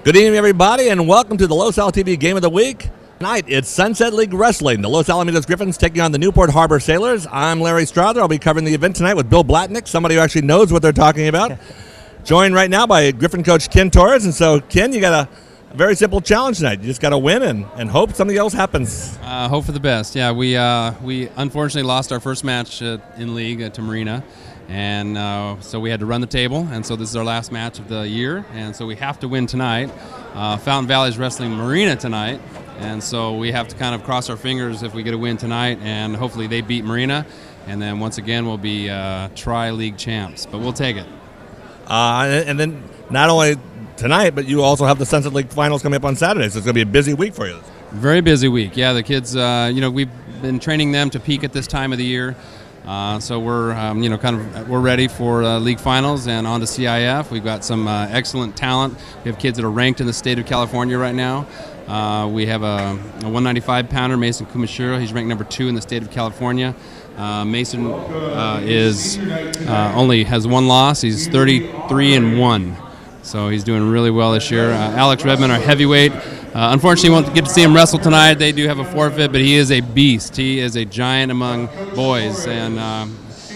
Good evening, everybody, and welcome to the Los Al TV Game of the Week. Tonight, it's Sunset League Wrestling. The Los Alamitos Griffins taking on the Newport Harbor Sailors. I'm Larry Strother. I'll be covering the event tonight with Bill Blatnik, somebody who actually knows what they're talking about. Joined right now by Griffin coach Ken Torres. And so, Ken, you got a very simple challenge tonight. You just got to win and hope something else happens. Hope for the best. Yeah, we unfortunately lost our first match in league to Marina. And so we had to run the table, and so this is our last match of the year, and so we have to win tonight. Fountain Valley's wrestling Marina tonight, and so we have to kind of cross our fingers if we get a win tonight, and hopefully they beat Marina, and then once again we'll be tri-league champs, but we'll take it. And then not only tonight, but you also have the Sunset League Finals coming up on Saturday, so it's going to be a busy week for you. Very busy week. Yeah, the kids, we've been training them to peak at this time of the year. So we're, we're ready for league finals and on to CIF. We've got some excellent talent. We have kids that are ranked in the state of California right now. We have a 195-pounder, Mason Kumashiro. He's ranked number 2 in the state of California. Mason only has one loss. He's 33-1. So he's doing really well this year. Alex Redmond, our heavyweight. Unfortunately, won't get to see him wrestle tonight. They do have a forfeit, but he is a beast. He is a giant among boys, and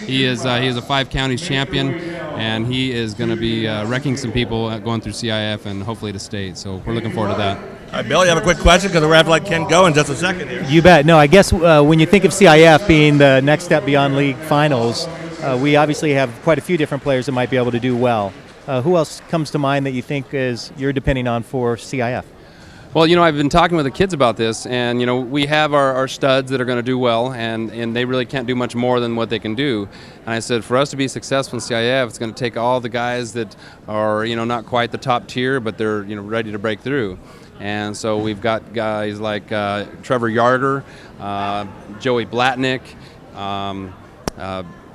he is a 5 counties champion, and he is going to be wrecking some people going through CIF and hopefully to state. So we're looking forward to that. All right, Bill, you have a quick question because we're going to have to let Ken go in just a second here. You bet. No, I guess when you think of CIF being the next step beyond league finals, we obviously have quite a few different players that might be able to do well. Who else comes to mind that you think you're depending on for CIF? Well, I've been talking with the kids about this, and, we have our studs that are going to do well, and they really can't do much more than what they can do. And I said, for us to be successful in CIF, it's going to take all the guys that are, not quite the top tier, but they're, ready to break through. And so we've got guys like Trevor Jer, Joey Blatnik,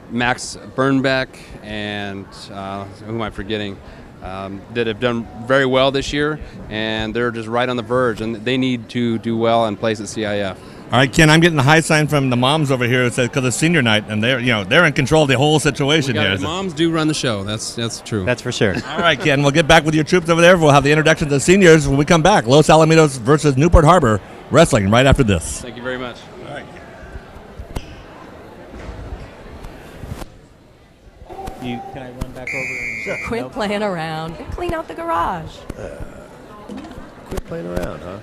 Max Burbeck, and who am I forgetting? That have done very well this year, and they're just right on the verge, and they need to do well and place at CIF. All right, Ken, I'm getting a high sign from the moms over here that says because it's senior night, and they're in control of the whole situation here. The moms do run the show. That's true. That's for sure. All right, Ken, we'll get back with your troops over there. We'll have the introduction to the seniors when we come back. Los Alamitos versus Newport Harbor Wrestling right after this. Thank you very much. All right. Can I run back over and Quit playing around and clean out the garage. Quit playing around, huh?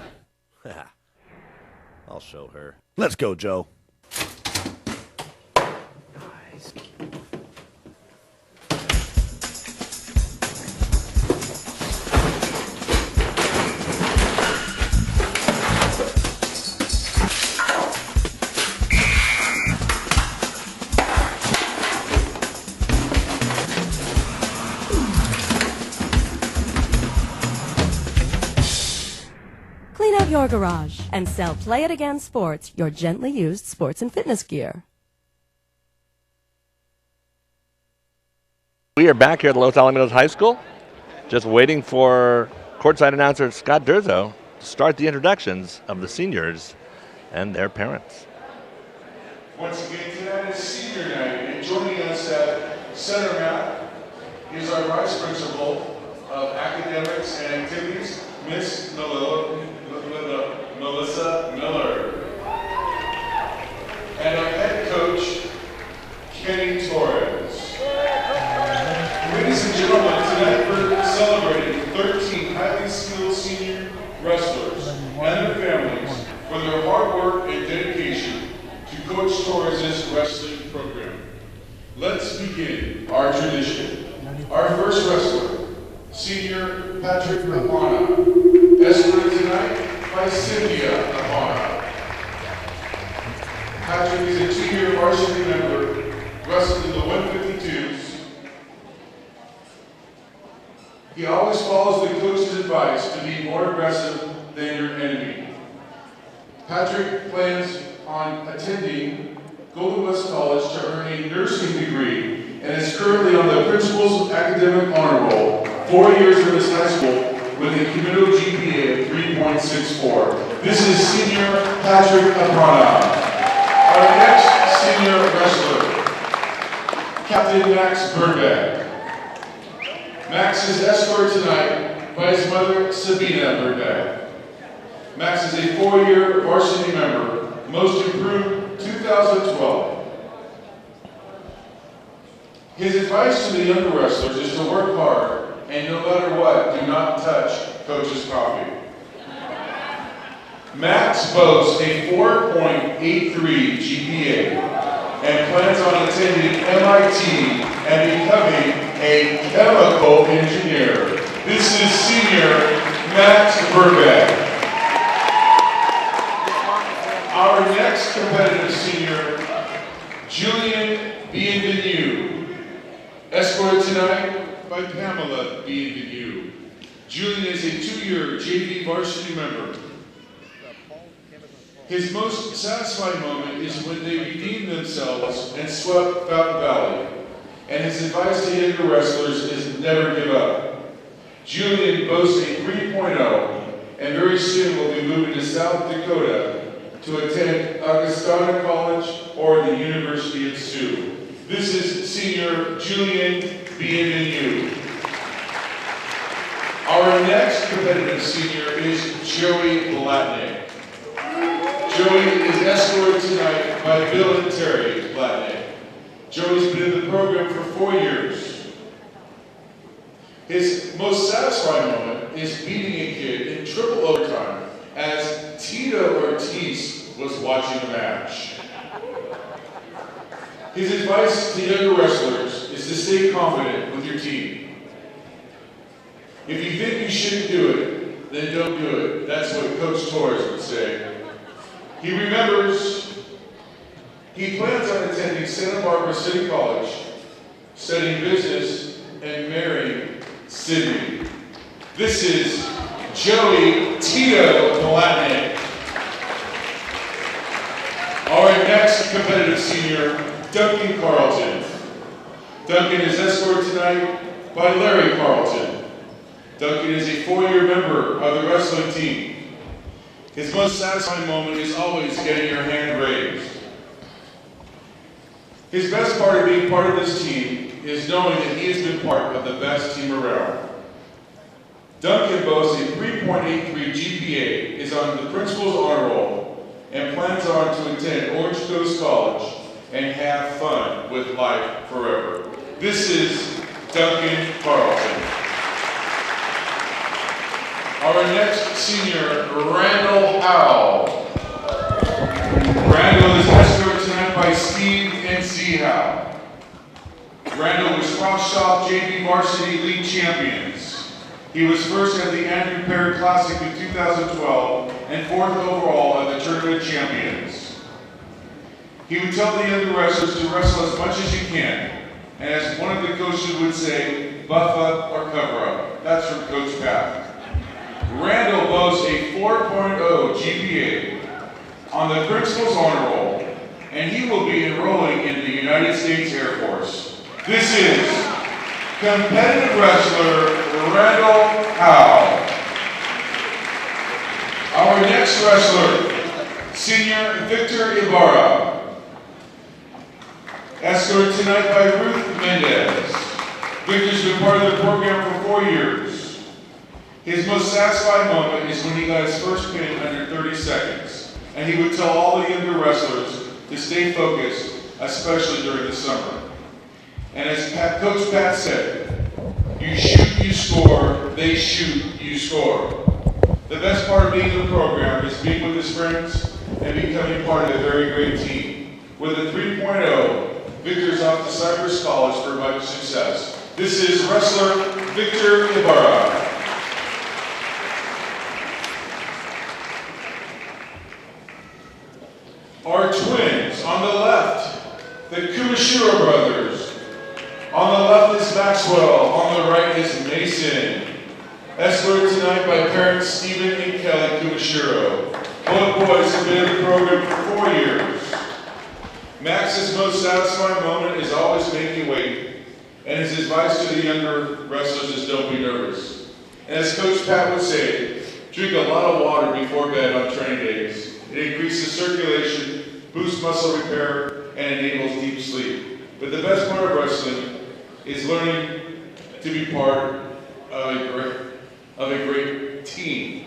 I'll show her. Let's go, Joe. Nice. Clean out your garage and sell Play It Again Sports, your gently used sports and fitness gear. We are back here at Los Alamitos High School, just waiting for courtside announcer Scott Durzo to start the introductions of the seniors and their parents. Once again, tonight is senior night, and joining us at center mat is our vice principal of academics and activities, Miss Melissa Miller, and our head coach, Kenny Torres. Ladies and gentlemen, tonight we're celebrating 13 highly skilled senior wrestlers and their families for their hard work and dedication to Coach Torres' wrestling program. Let's begin our tradition. Our first wrestler, Senior Patrick Apana, escorted tonight by Cynthia Apana. Patrick is a 2-year varsity member, wrestling in the 152s. He always follows the coach's advice to be more aggressive than your enemy. Patrick plans on attending Golden West College to earn a nursing degree and is currently on the Principal's Academic Honor Roll, 4 years from his high school with a cumulative GPA of 3.64. This is Senior Patrick Apana. Our next senior wrestler, Captain Max Burbeck. Max is escorted tonight by his mother, Sabina Burbeck. Max is a 4-year varsity member, most improved 2012. His advice to the younger wrestlers is to work hard and no matter what, do not touch Coach's coffee. Max boasts a 4.83 GPA and plans on attending MIT and becoming a chemical engineer. This is senior Max Burbeck. Our next competitive senior, Julian Benvenu, escorted tonight by Pamela Benvenu. Julian is a 2-year JV varsity member. His most satisfying moment is when they redeemed themselves and swept Fountain Valley. And his advice to younger wrestlers is never give up. Julian boasts a 3.0 and very soon will be moving to South Dakota to attend Augustana College or the University of Sioux. This is senior Julian Benvenu. Our next competitive senior is Joey Blatnik. Joey is escorted tonight by Bill and Terry Blatnik. Joey's been in the program for 4 years. His most satisfying moment is beating a kid in triple overtime as Tito Ortiz was watching the match. His advice to younger wrestlers is to stay confident with your team. If you think you shouldn't do it, then don't do it. That's what Coach Torres would say. He remembers he plans on attending Santa Barbara City College, studying business, and marrying Sydney. This is Joey Tito Blatnik. Our next competitive senior, Duncan Carlton. Duncan is escorted tonight by Larry Carlton. Duncan is a 4-year member of the wrestling team. His most satisfying moment is always getting your hand raised. His best part of being part of this team is knowing that he has been part of the best team around. Duncan boasts a 3.83 GPA, is on the principal's honor roll, and plans on to attend Orange Coast College and have fun with life forever. This is Duncan Carlton. Our next senior, Randall Howell. Randall is escorted tonight by Steve and C. Howell. Randall was Cross-Shop JV Varsity League champions. He was first at the Andrew Perry Classic in 2012 and 4th overall at the Tournament Champions. He would tell the younger wrestlers to wrestle as much as you can, and as one of the coaches would say, buff up or cover up. That's from Coach Pat. Randall boasts a 4.0 GPA on the principal's honor roll, and he will be enrolling in the United States Air Force. This is competitive wrestler Randall Howell. Our next wrestler, senior Victor Ibarra. Escorted tonight by Ruth Mendez. Victor's been part of the program for 4 years. His most satisfying moment is when he got his first pin under 30 seconds, and he would tell all the younger wrestlers to stay focused, especially during the summer. And as Coach Pat said, you shoot, you score, they shoot, you score. The best part of being in the program is being with his friends and becoming part of a very great team. With a 3.0, Victor's off to Cypress College for much success. This is wrestler Victor Ibarra. Our twins, on the left, the Kumashiro brothers. On the left is Maxwell, on the right is Mason. Escorted tonight by parents Stephen and Kelly Kumashiro. Both boys have been in the program for 4 years. Max's most satisfying moment is always making weight, and his advice to the younger wrestlers is don't be nervous. And as Coach Pat would say, drink a lot of water before bed on training days. It increases circulation, boosts muscle repair, and enables deep sleep. But the best part of wrestling is learning to be part of of a great team.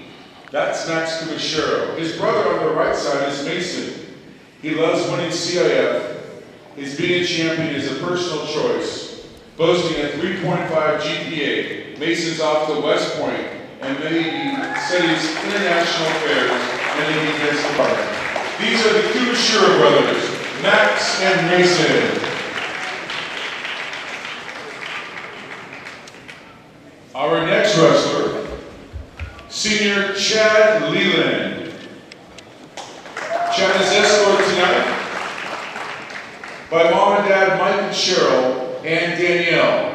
That's Max Kumashiro. His brother on the right side is Mason. He loves winning CIF. His being a champion is a personal choice. Boasting a 3.5 GPA, Mason's off to West Point and many studies international affairs in the defense department. These are the Kumashiro brothers, Max and Mason. Our next wrestler, Senior Chad Leland. Chad is escorted tonight by Mom and Dad Mike and Cheryl and Danielle.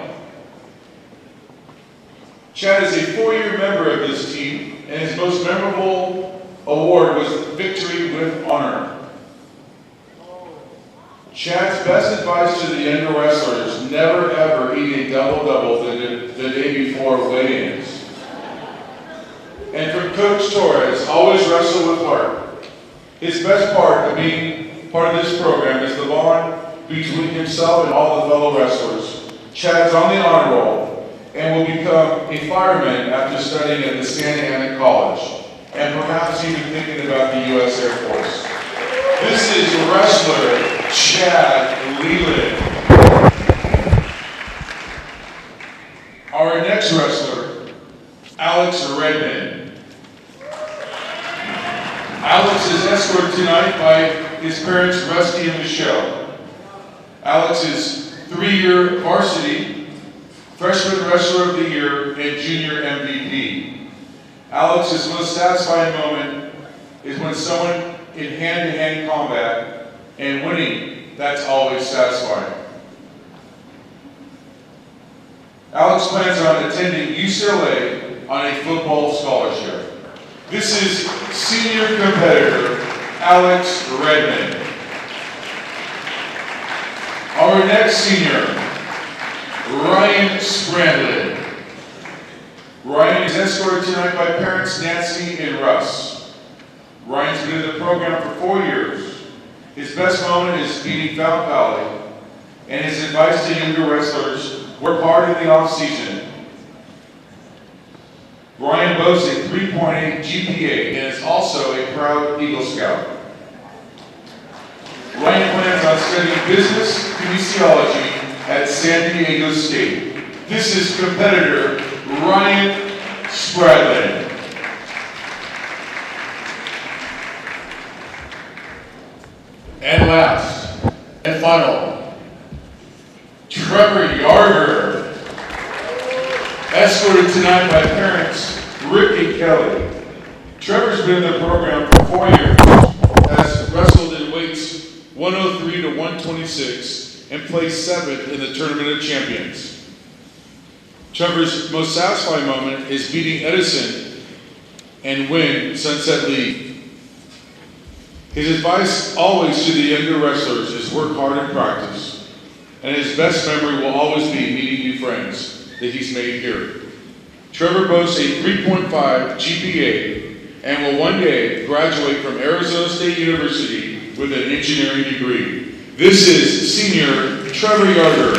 Chad is a 4-year member of this team, and his most memorable award was Victory with Honor. Chad's best advice to the younger wrestlers: never ever eat a double-double the day before weigh-ins. And from Coach Torres, always wrestle with heart. His best part of being part of this program is the bond between himself and all the fellow wrestlers. Chad's on the honor roll and will become a fireman after studying at the Santa Ana College, and perhaps even thinking about the U.S. Air Force. This is wrestler Chad Leland. Our next wrestler, Alex Redmond. Alex is escorted tonight by his parents, Rusty and Michelle. Alex is 3-year varsity, freshman wrestler of the year, and junior MVP. Alex's most satisfying moment is when someone in hand-to-hand combat and winning. That's always satisfying. Alex plans on attending UCLA on a football scholarship. This is senior competitor Alex Redmond. Our next senior, Ryan Sprandlin. Ryan is escorted tonight by parents Nancy and Russ. Ryan's been in the program for 4 years. His best moment is beating Fountain Valley, and his advice to younger wrestlers: work hard in the off-season. Ryan boasts a 3.8 GPA and is also a proud Eagle Scout. Ryan plans on studying business kinesiology at San Diego State. This is competitor Ryan Spradlin. And last and final, Trevor Jer. Escorted tonight by parents Rick and Kelly. Trevor's been in the program for 4 years, has wrestled in weights 103 to 126, and placed 7th in the Tournament of Champions. Trevor's most satisfying moment is beating Edison and win Sunset League. His advice always to the younger wrestlers is work hard and practice, and his best memory will always be meeting new friends that he's made here. Trevor boasts a 3.5 GPA and will one day graduate from Arizona State University with an engineering degree. This is senior Trevor Jer.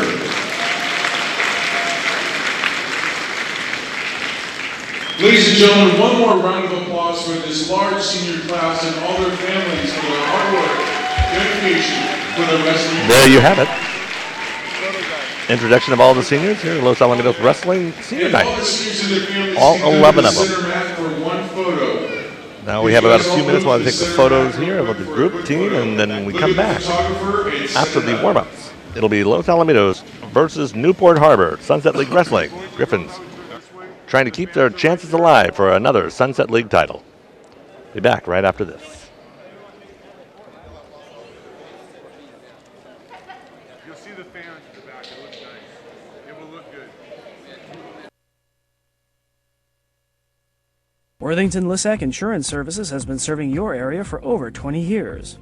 Ladies and gentlemen, one more round of applause for this large senior class and all their families for their hard work, dedication for the wrestling. There you have it. Introduction of all the seniors here at Los Alamitos Wrestling Senior Night. All 11 of them. Now we have about a few minutes while I take the photos here of the group, team, and then we come back after the warm-ups. It'll be Los Alamitos versus Newport Harbor, Sunset League Wrestling, Griffins, trying to keep their chances alive for another Sunset League title. Be back right after this. You'll see the fans in the back. It looks nice. It will look good. Worthington Lissack Insurance Services has been serving your area for over 20 years.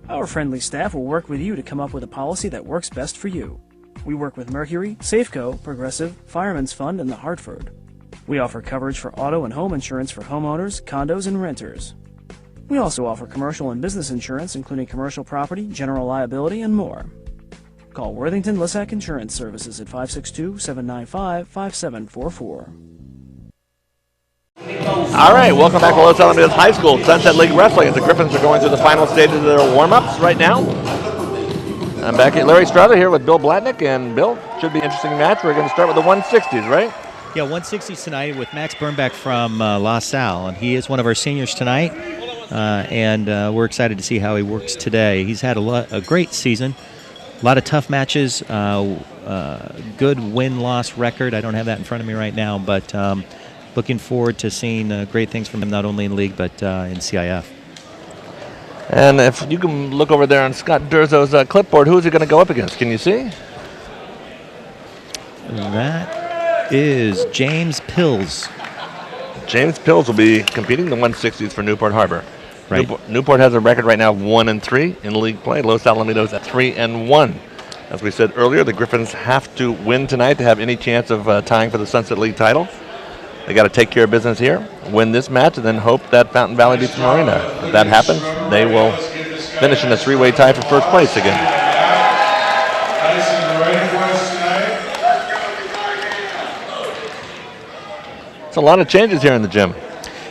Our friendly staff will work with you to come up with a policy that works best for you. We work with Mercury, Safeco, Progressive, Fireman's Fund, and the Hartford. We offer coverage for auto and home insurance for homeowners, condos, and renters. We also offer commercial and business insurance, including commercial property, general liability, and more. Call Worthington Lissack Insurance Services at 562-795-5744. All right, welcome back to Los Alamitos High School Sunset League Wrestling as the Griffins are going through the final stages of their warm-ups right now. I'm back at Larry Strother here with Bill Blatnik, and Bill, should be an interesting match. We're going to start with the 160s, right? Yeah, 160s tonight with Max Burbeck from La Salle, and he is one of our seniors tonight, and we're excited to see how he works today. He's had a great season, a lot of tough matches, good win-loss record. I don't have that in front of me right now, but looking forward to seeing great things from him, not only in league but in CIF. And if you can look over there on Scott Durzo's clipboard, who is he going to go up against? Can you see? That is James Pills. James Pills will be competing the 160s for Newport Harbor. Right. Newport has a record right now of 1-3 in league play. Los Alamitos at 3-1. As we said earlier, the Griffins have to win tonight to have any chance of tying for the Sunset League title. They got to take care of business here, win this match, and then hope that Fountain Valley beats Marina. If that happens, they will finish in a three-way tie for first place again. It's a lot of changes here in the gym.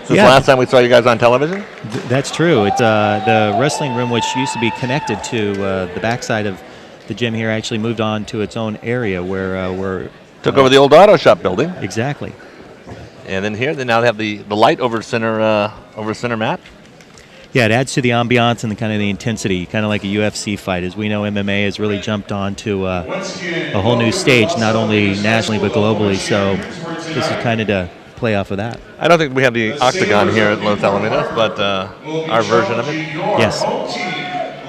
Since last time we saw you guys on television? That's true. It's the wrestling room, which used to be connected to the backside of the gym here, actually moved on to its own area where we're... Took over the old auto shop building. Exactly. And then here, they now have the light over center mat. Yeah, it adds to the ambiance and the kind of the intensity, kind of like a UFC fight. As we know, MMA has really jumped on to a whole new stage, not only nationally but globally. So this is kind of to play off of that. I don't think we have the octagon here at Los Alamitos, but our version of it. Yes.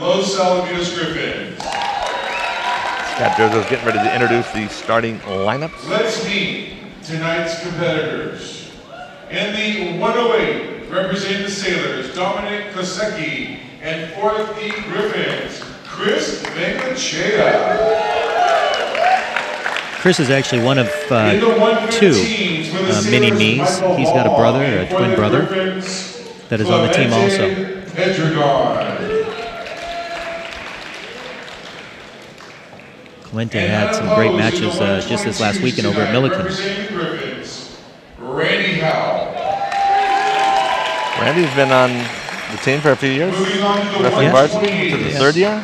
Los Alamitos Griffins. Scott Durzo's getting ready to introduce the starting lineups. Let's meet tonight's competitors. In the 108, representing the Sailors, Dominic Kosecki, and for the Griffins, Chris Benvenu. Chris is actually one of two mini-me's. He's got a brother, a twin brother, that is on the team also. Clemente had some great matches just this last weekend over at Milliken. Randy's been on the team for a few years. Wrestling varsity to the third year.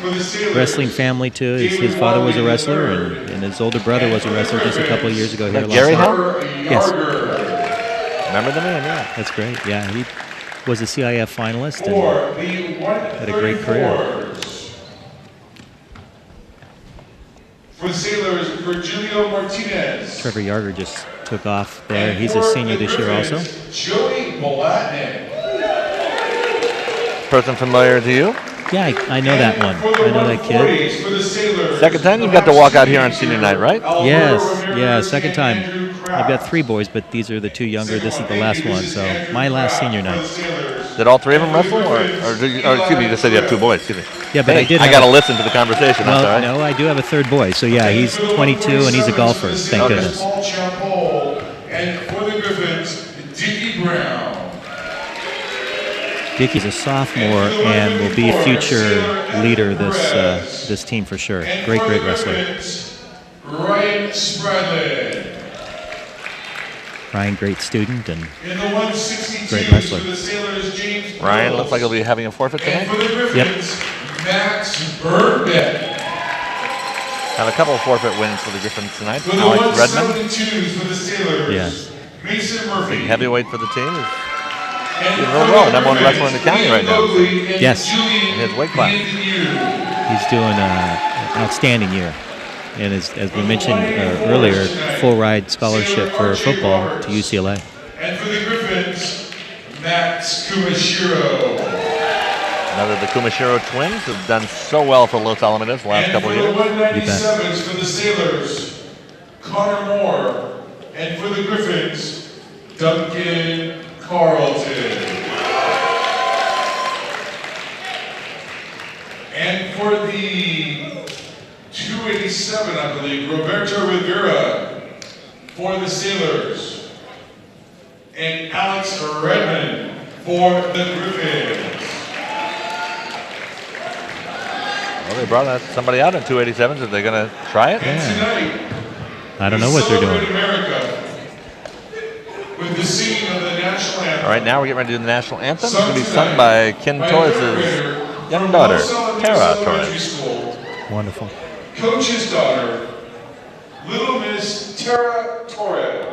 Wrestling family too. His father was a wrestler, and his older brother was a wrestler just a couple of years ago here at Gary Los Howe? Yes. Remember the name, yeah. That's great. Yeah, he was a CIF finalist and had a great career. For the Sailors, for Julio Martinez. Trevor Jer just took off there. He's a senior this year also. Joey Blatnik. Person familiar to you? Yeah, I know that one. I know that kid. Second time you've got to walk out here on senior night, right? Yes, yeah, second time. I've got three boys, but these are the two younger. This is the last one, so my last senior night. Did all three of them wrestle? Or excuse me, you just said you have two boys. Excuse me. Yeah, but I got to listen to the conversation. Well, right. No, I do have a third boy. So, yeah, he's 22 and he's a golfer. Thank goodness. And for the Griffins, Dicky Brown. Dicky's a sophomore and will be a future leader this team for sure. Great wrestler. Ryan Spradlin. Ryan, great student and In the 162s great wrestler. for the Sailors, James Ryan Pearls. looks like he'll be having a forfeit tonight. And for the Griffins, Max Burbeck. Have a couple of forfeit wins for the Griffins tonight. For the Alex Redmond, 172s for the Sailors, Yes. Mason Murphy. big heavyweight for the team. Is And doing for real the well. Number one Griffins, wrestler in the county right now. Mobley and Yes. Julian In his weight class. Benvenu. He's doing an outstanding year. And as we mentioned earlier, full ride scholarship for football to UCLA. And for the Griffins, Max Kumashiro. another of the Kumashiro twins have done so well for Los Alamitos the last couple of years. And for the 197s for the Sailors, Connor Moore. And for the Griffins, Duncan Carlton. And for the 287, I believe, Roberto Rivera for the Sailors. And Alex Redmond for the Griffins. Well, they brought somebody out in 287s. Are they going to try it? And tonight, I don't know what they're Celebrate doing. America with the singing of the national All right, now we're getting ready to do the national anthem. It's going to be sung by Ken Torres' young daughter, Tara Torres. Wonderful. Coach's daughter, Little Miss Tara Torres.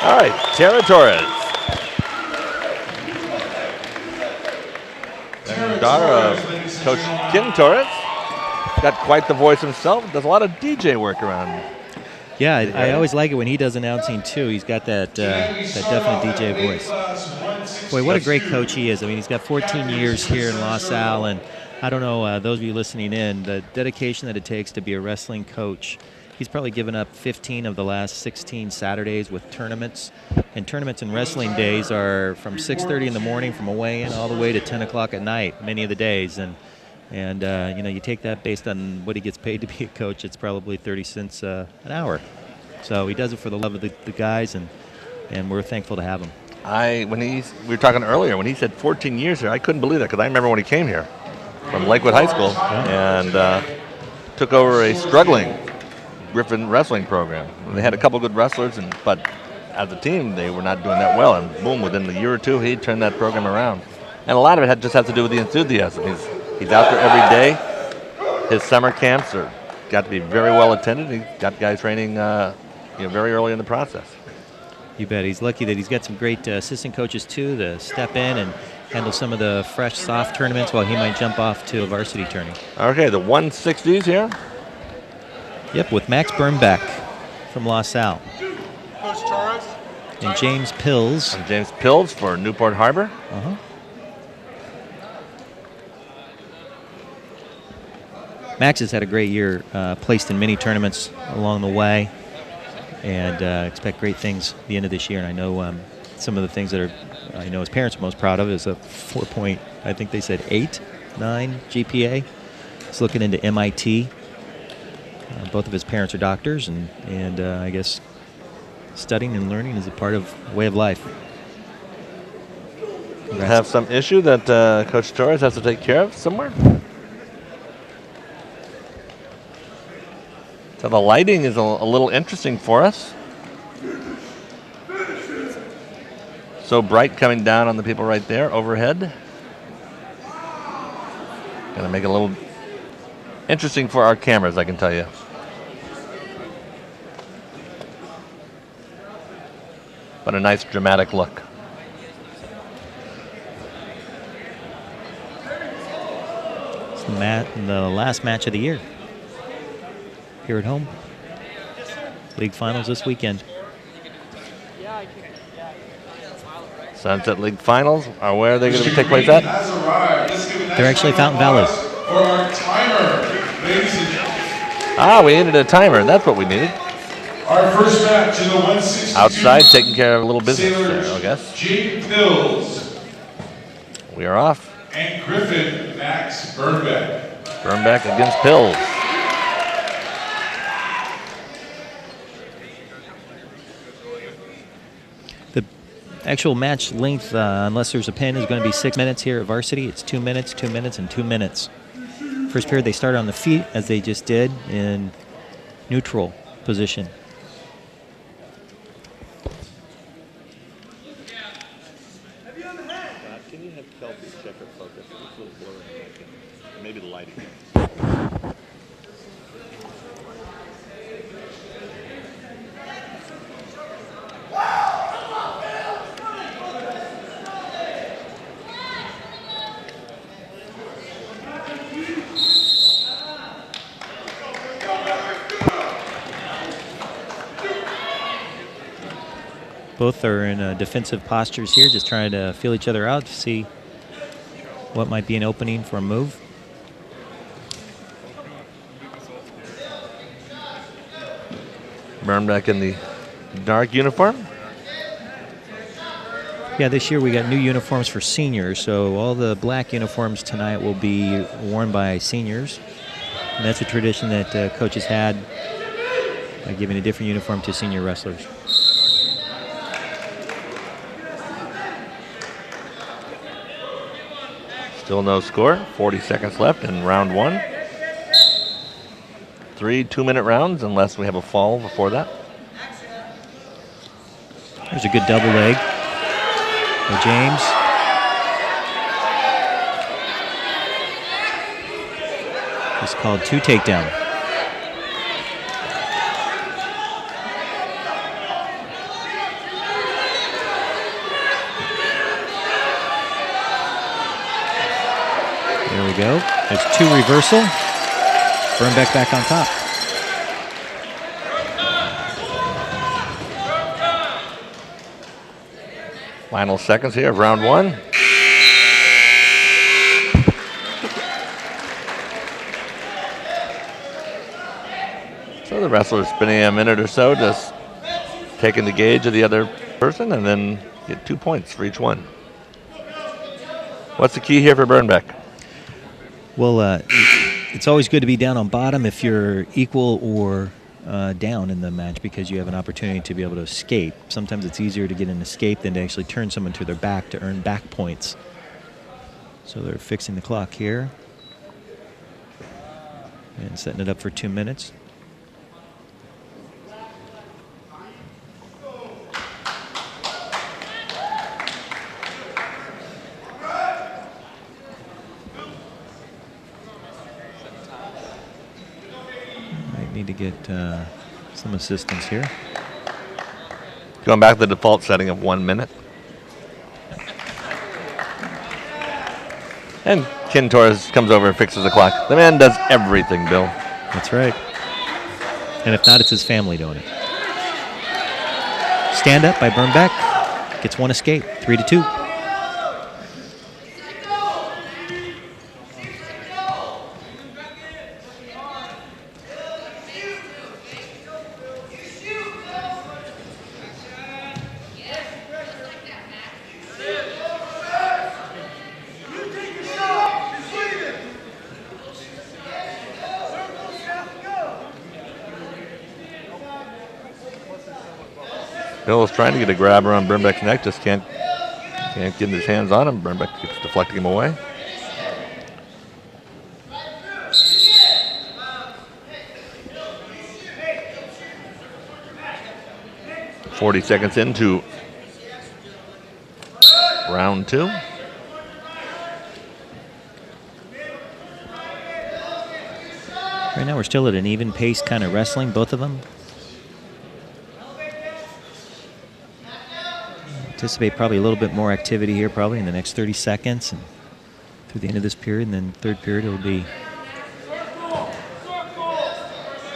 All right, Tara Torres. And daughter of Coach Ken Torres. Got quite the voice himself. Does a lot of DJ work around. Yeah, I always like it when he does announcing too. He's got that definite DJ voice. Boy, what a great coach he is. I mean, he's got 14 years here in La Salle, and I don't know, those of you listening in, the dedication that it takes to be a wrestling coach. He's probably given up 15 of the last 16 Saturdays with tournaments. And tournaments and wrestling days are from 6:30 in the morning from a weigh-in all the way to 10 o'clock at night, many of the days. And you know, you take that based on what he gets paid to be a coach, it's probably 30 cents an hour. So he does it for the love of the guys, and we're thankful to have him. We were talking earlier, when he said 14 years here, I couldn't believe that because I remember when he came here from Lakewood High School and took over a struggling Griffin wrestling program. They had a couple good wrestlers, but as a team, they were not doing that well. And boom, within a year or two, he turned that program around. And a lot of it just has to do with the enthusiasm. He's out there every day. His summer camps got to be very well attended. He got guys training very early in the process. You bet. He's lucky that he's got some great assistant coaches, too, to step in and handle some of the fresh, soft tournaments while he might jump off to a varsity tourney. Okay, the 160s here. Yep, with Max Burbeck from La Salle. Coach Torres. And James Pills. And James Pills for Newport Harbor. Max has had a great year, placed in many tournaments along the way, and expect great things at the end of this year. And I know some of the things that I know his parents are most proud of is a 4.8 GPA. He's looking into MIT. Both of his parents are doctors, and I guess studying and learning is a part of way of life. Congrats. Have some issue that Coach Torres has to take care of somewhere? So the lighting is a little interesting for us. So bright coming down on the people right there overhead. Gonna make it a little interesting for our cameras, I can tell you. But a nice dramatic look. It's the last match of the year here at home. League finals this weekend. Sunset League Finals. Where are they going to take place at? They're actually Fountain Valley. For our timer, ladies and gentlemen. Ah, we needed a timer. That's what we needed. Our first match in the 162. Outside, taking care of a little business there, I guess. Jake Pills We are off. and Griffin Max Burbeck. Burbeck against Pills. The actual match length, unless there's a pin, is going to be 6 minutes here at varsity. It's 2 minutes, 2 minutes, and 2 minutes. First period, they start on the feet, as they just did, in neutral position. Can you have Kelsey check her focus? It's a little blurry. Maybe the lighting. Both are in defensive postures here, just trying to feel each other out to see what might be an opening for a move. Burbeck in the dark uniform. Yeah, this year we got new uniforms for seniors, so all the black uniforms tonight will be worn by seniors. And that's a tradition that coaches had by giving a different uniform to senior wrestlers. Still no score. 40 seconds left in round one. 3 2-minute rounds unless we have a fall before that. There's a good double leg by James. It's called 2 takedown. There we go. There's 2 reversal. Burbeck back on top. Final seconds here of round one. So the wrestler's spending a minute or so just taking the gauge of the other person and then get 2 points for each one. What's the key here for Burbeck? Well, it's always good to be down on bottom if you're equal or down in the match because you have an opportunity to be able to escape. Sometimes it's easier to get an escape than to actually turn someone to their back to earn back points. So they're fixing the clock here and setting it up for 2 minutes. Need to get some assistance here. Going back to the default setting of 1 minute. And Ken Torres comes over and fixes the clock. The man does everything, Bill. That's right. And if not, it's his family doing it. Stand up by Burbeck. Gets 1 escape. 3-2. Bill is trying to get a grab around Burbeck's neck, just can't get his hands on him. Burbeck keeps deflecting him away. .40 seconds into round 2. Right now we're still at an even pace kind of wrestling, both of them. Anticipate probably a little bit more activity here probably in the next 30 seconds and through the end of this period, and then third period it'll be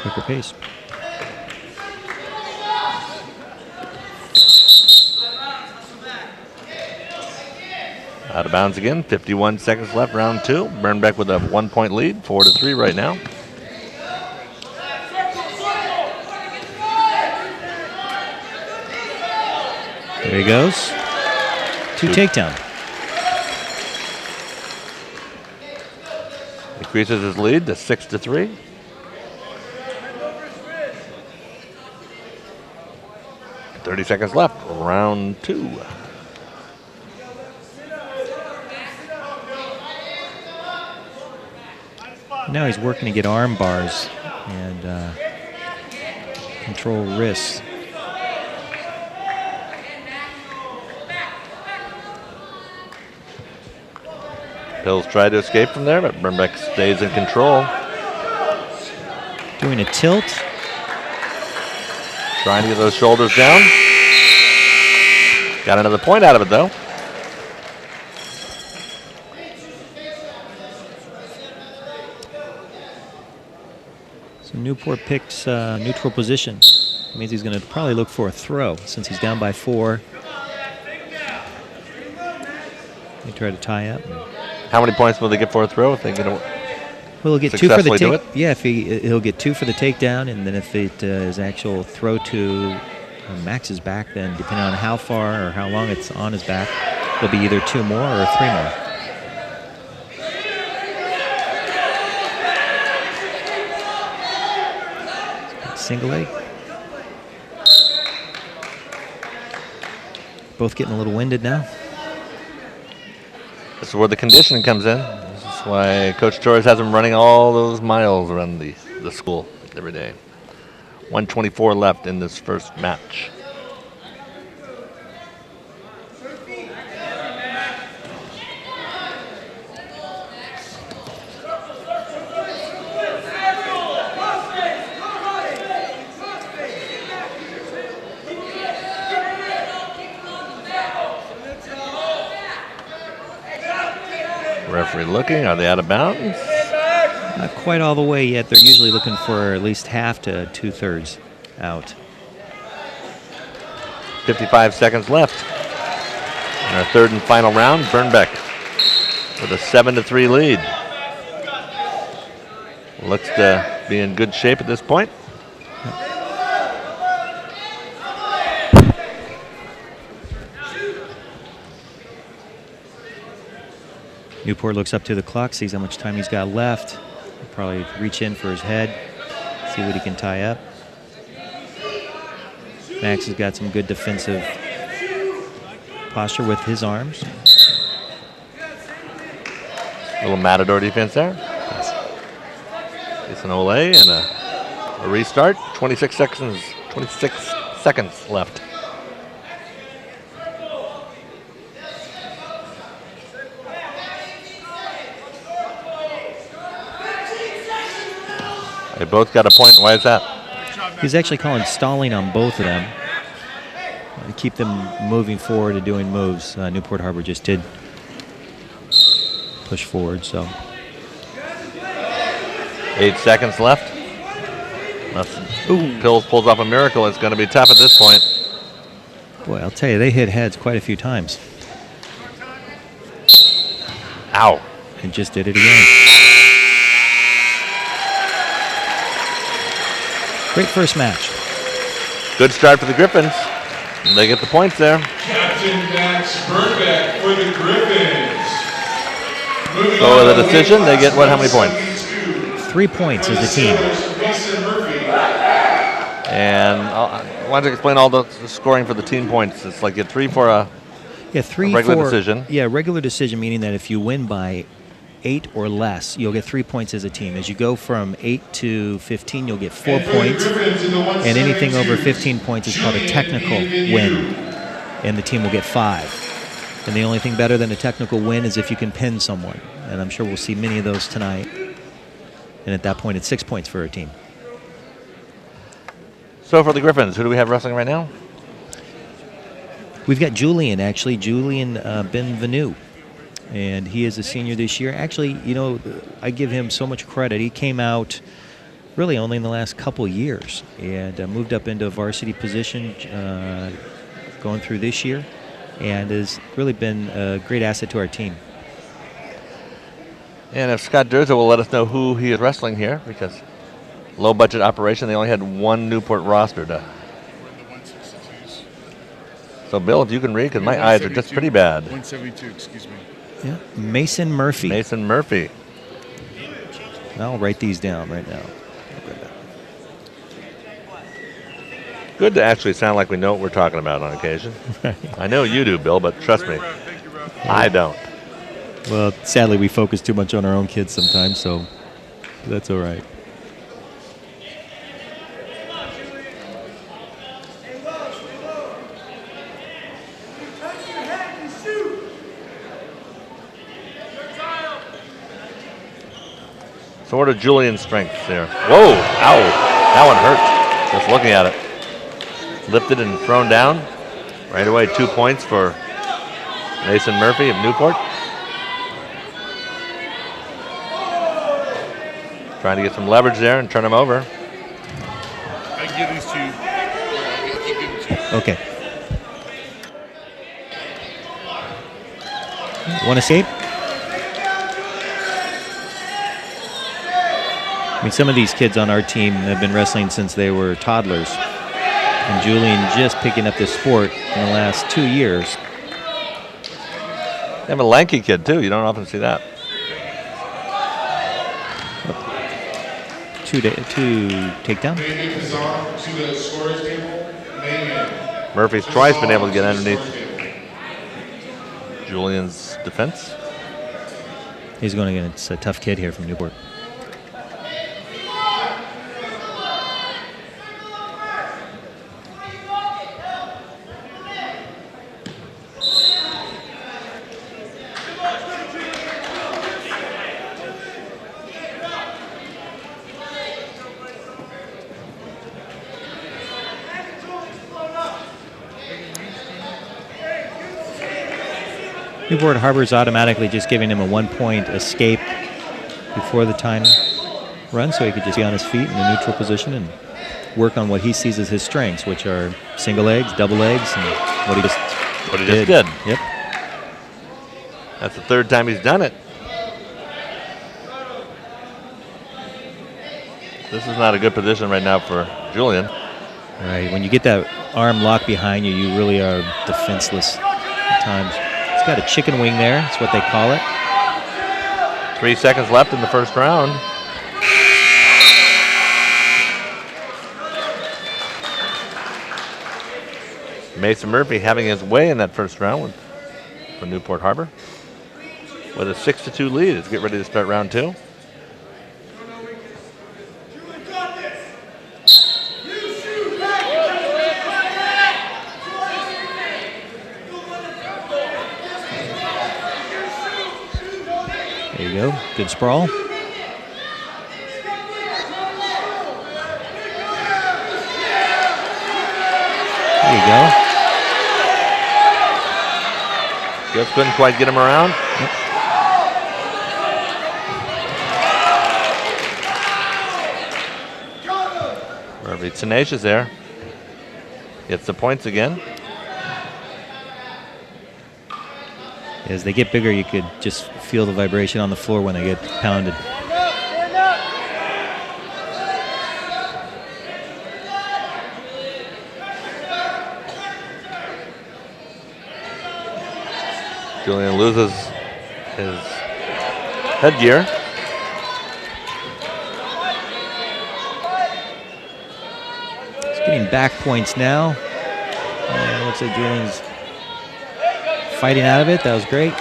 quicker pace. Out of bounds again. 51 seconds left, round 2. Burbeck with a 1-point lead, 4-3 right now. There he goes. Two takedown. Increases his lead to 6-3. .30 seconds left, round 2. Now he's working to get arm bars and control wrists. Pills tried to escape from there, but Burbeck stays in control. Doing a tilt. Trying to get those shoulders down. Got another point out of it, though. So Newport picks neutral position. It means he's going to probably look for a throw since he's down by 4. They try to tie up. How many points will they get for a throw if they get a Well, he'll get 2 for the do it? take. Yeah, if he'll get 2 for the takedown, and then if it is actual throw to Max's back, then depending on how far or how long it's on his back, there'll be either 2 more or 3 more. Single leg. Both getting a little winded now. This is where the conditioning comes in. This is why Coach Torres has them running all those miles around the school every day. 1:24 left in this first match. Referee looking. Are they out of bounds? Not quite all the way yet. They're usually looking for at least half to 2/3 out. 55 seconds left. In our third and final round, Burbeck with a 7-3 lead. Looks to be in good shape at this point. Newport looks up to the clock, sees how much time he's got left. He'll probably reach in for his head, see what he can tie up. Max has got some good defensive posture with his arms. Little Matador defense there. It's an ole and a restart. 26 seconds left. They both got a point. Why is that? He's actually calling stalling on both of them to keep them moving forward and doing moves. Newport Harbor just did push forward, so. 8 seconds left. Pills pulls off a miracle. It's going to be tough at this point. Boy, I'll tell you, they hit heads quite a few times. Ow. And just did it again. Great first match. Good start for the Griffins. They get the points there. Captain Max Burbeck for the Griffins. So with a decision, they get what? How many points? 3 points as a team. And why don't you explain all the scoring for the team points? It's like you get 3 for a regular decision. Yeah, regular decision, meaning that if you win by 8 or less, you'll get 3 points as a team. As you go from 8 to 15, you'll get 4 points. And anything over 15 points is called a technical win. And the team will get 5. And the only thing better than a technical win is if you can pin someone. And I'm sure we'll see many of those tonight. And at that point, it's 6 points for a team. So for the Griffins, who do we have wrestling right now? We've got Julian, actually. Julian Benvenu. And he is a senior this year. Actually, you know, I give him so much credit. He came out really only in the last couple years and moved up into a varsity position going through this year. and has really been a great asset to our team. And if Scott Durza will let us know who he is wrestling here, because low budget operation, they only had one Newport roster to. So Bill, if you can read, because my eyes are just pretty bad. 172, excuse me. Yeah, Mason Murphy. Mason Murphy. I'll write these down right now. Good to actually sound like we know what we're talking about on occasion. I know you do, Bill, but trust me, I don't. Well, sadly, we focus too much on our own kids sometimes, so that's all right. So what are Julian's strengths there? Whoa, ow, that one hurt. Just looking at it. Lifted and thrown down. Right away, 2 points for Mason Murphy of Newport. Trying to get some leverage there and turn him over. I can give these to you. I'll keep giving to you. Okay. One escape. I mean, some of these kids on our team have been wrestling since they were toddlers. And Julian just picking up this sport in the last 2 years. They have a lanky kid, too. You don't often see that. Two takedown. Name is on to the scorer's table. Name Murphy's twice been able to get underneath Julian's defense. He's going against a tough kid here from Newport. Newport Harbor's automatically just giving him a 1 point escape before the time run, so he could just be on his feet in a neutral position and work on what he sees as his strengths, which are single legs, double legs, and what he just did. Yep. That's the third time he's done it. This is not a good position right now for Julian. Right. When you get that arm locked behind you, you really are defenseless at times. He's got a chicken wing there. That's what they call it. 3 seconds left in the first round. Mason Murphy having his way in that first round for Newport Harbor with a 6-2 lead. Let's get ready to start round 2. There you go. Good sprawl. There you go. Just couldn't quite get him around. Yep. Murphy tenacious there. Gets the points again. As they get bigger, you could just feel the vibration on the floor when they get pounded. Julian loses his headgear. He's getting back points now. And it looks like Julian's fighting out of it. That was great.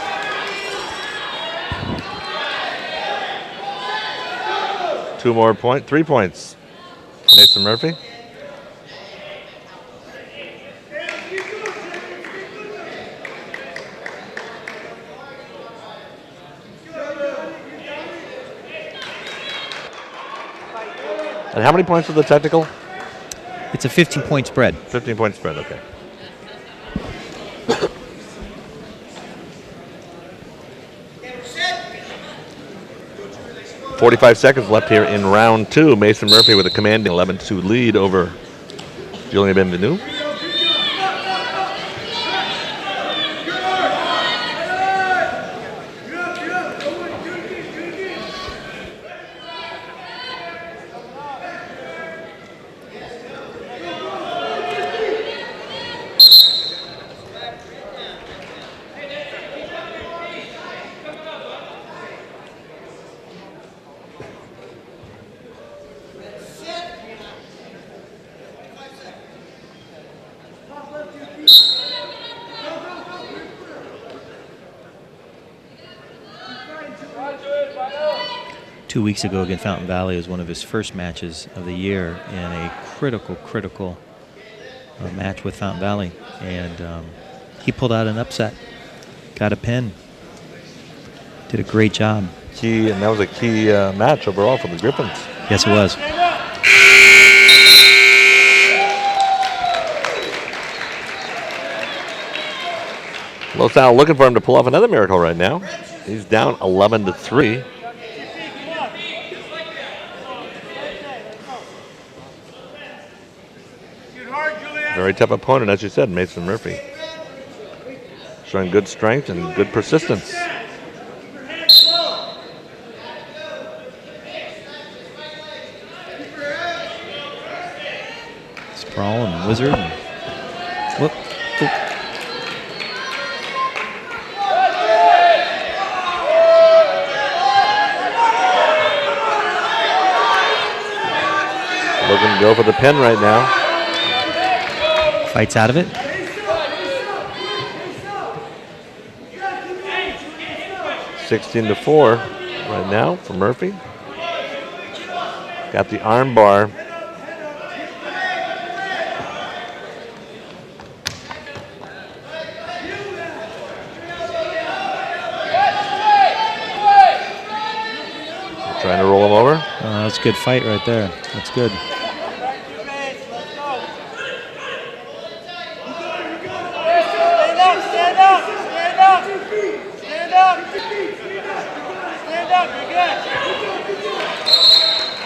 Three points. Mason Murphy. And how many points was the technical? It's a 15-point spread. 15-point spread, okay. .45 seconds left here in round 2. Mason Murphy with a commanding 11-2 lead over Julian Benvenu. Two weeks ago against Fountain Valley was one of his first matches of the year in a critical match with Fountain Valley. And he pulled out an upset, got a pin, did a great job. And that was a key match overall for the Griffins. Yes, it was. Los Al looking for him to pull off another miracle right now. He's down 11-3. Very tough opponent, as you said, Mason Murphy. Showing good strength and good persistence. Sprawl and Wizard. And whoop. Oop. Looking to go for the pin right now. Fights out of it. (16-4) right now for Murphy. Got the arm bar. Trying to roll him over. That's a good fight right there. That's good.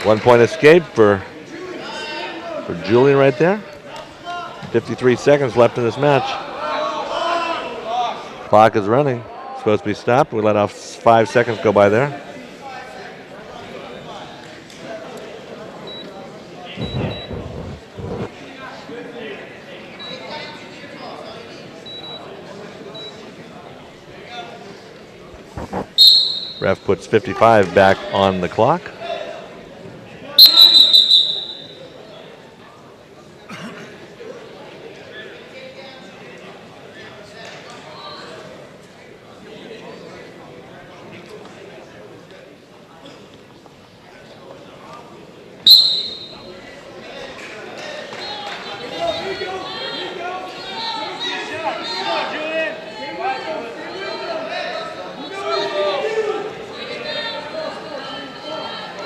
One-point escape for Julian right there. 53 seconds left in this match. Clock is running. Supposed to be stopped. We let off 5 seconds go by there. Ref puts 55 back on the clock.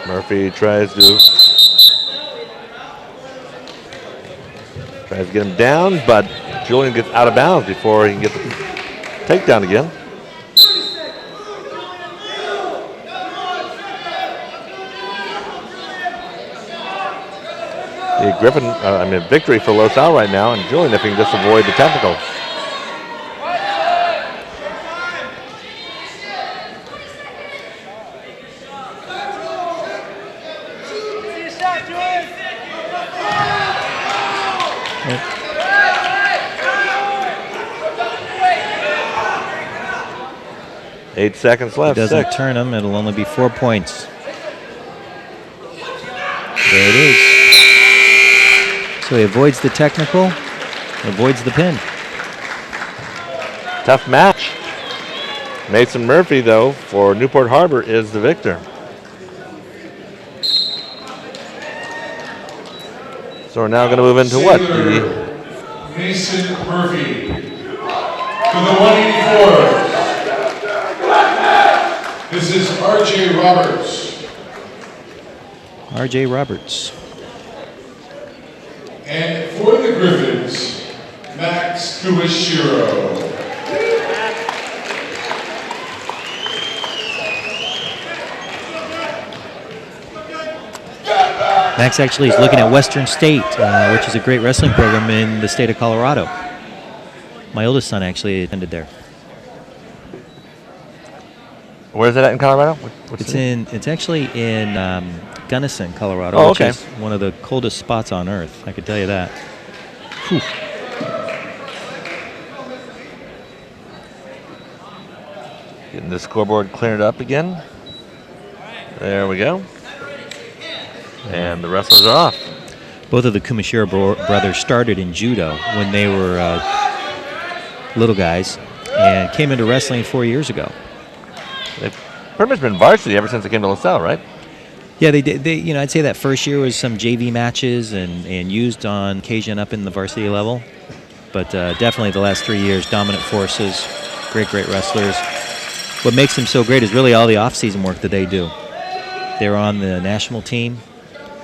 Murphy tries to get him down, but Julian gets out of bounds before he can get the takedown again. The victory for Los Al right now, and Julian if he can just avoid the technical. Eight seconds left. If he doesn't 6. turn him, it'll only be 4 points. There it is. So he avoids the technical, avoids the pin. Tough match. Mason Murphy, though, for Newport Harbor is the victor. So we're now going to move into what? Mason Murphy for the 184. This is R.J. Roberts. R.J. Roberts. And for the Griffins, Max Kumashiro. Max actually is looking at Western State, which is a great wrestling program in the state of Colorado. My oldest son actually attended there. Where is it at in Colorado? It's actually in Gunnison, Colorado, oh, which okay. is one of the coldest spots on earth. I could tell you that. Whew. Getting the scoreboard cleared up again. There we go. And the wrestlers are off. Both of the Kumashiro brothers started in judo when they were little guys and came into wrestling 4 years ago. They've pretty much been varsity ever since they came to LaSalle, right? Yeah, they did. I'd say that first year was some JV matches and used on occasion up in the varsity level. But definitely the last 3 years, dominant forces, great wrestlers. What makes them so great is really all the off-season work that they do. They're on the national team,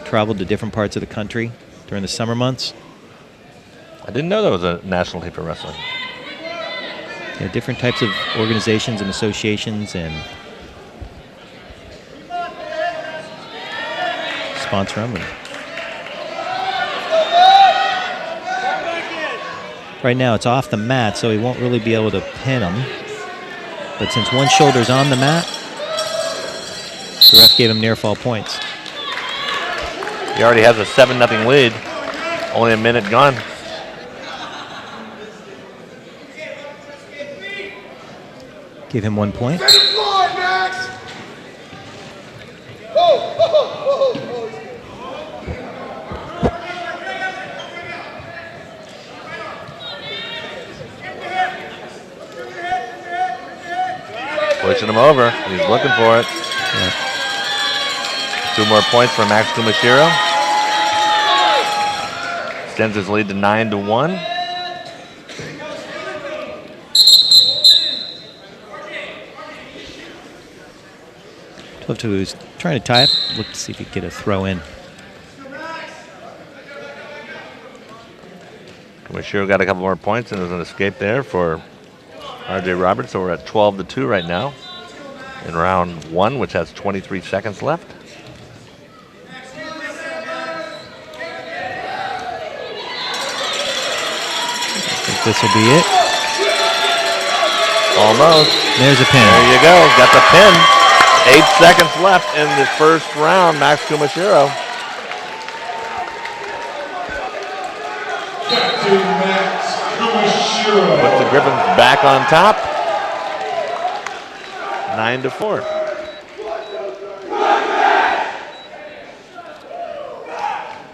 traveled to different parts of the country during the summer months. I didn't know there was a national team for wrestling. Yeah, different types of organizations and associations and sponsor them. Right now it's off the mat, so he won't really be able to pin him. But since one shoulder's on the mat, the ref gave him near fall points. He already has a 7-0 lead. Only a minute gone. Give him 1 point. Pushing him over. He's looking for it. Yeah. 2 more points for Max Kumashiro. Extends his lead to 9-1. He's trying to tie it. Look to see if he can get a throw in. Kumashiro got a couple more points, and there's an escape there for R.J. Roberts. So we're at 12-2 right now in round 1, which has 23 seconds left. I think this will be it. Almost. There's a pin. There you go. Got the pin. 8 seconds left in the first round. Max Kumashiro. Captain Max Kumashiro. Puts the Griffins back on top. 9-4.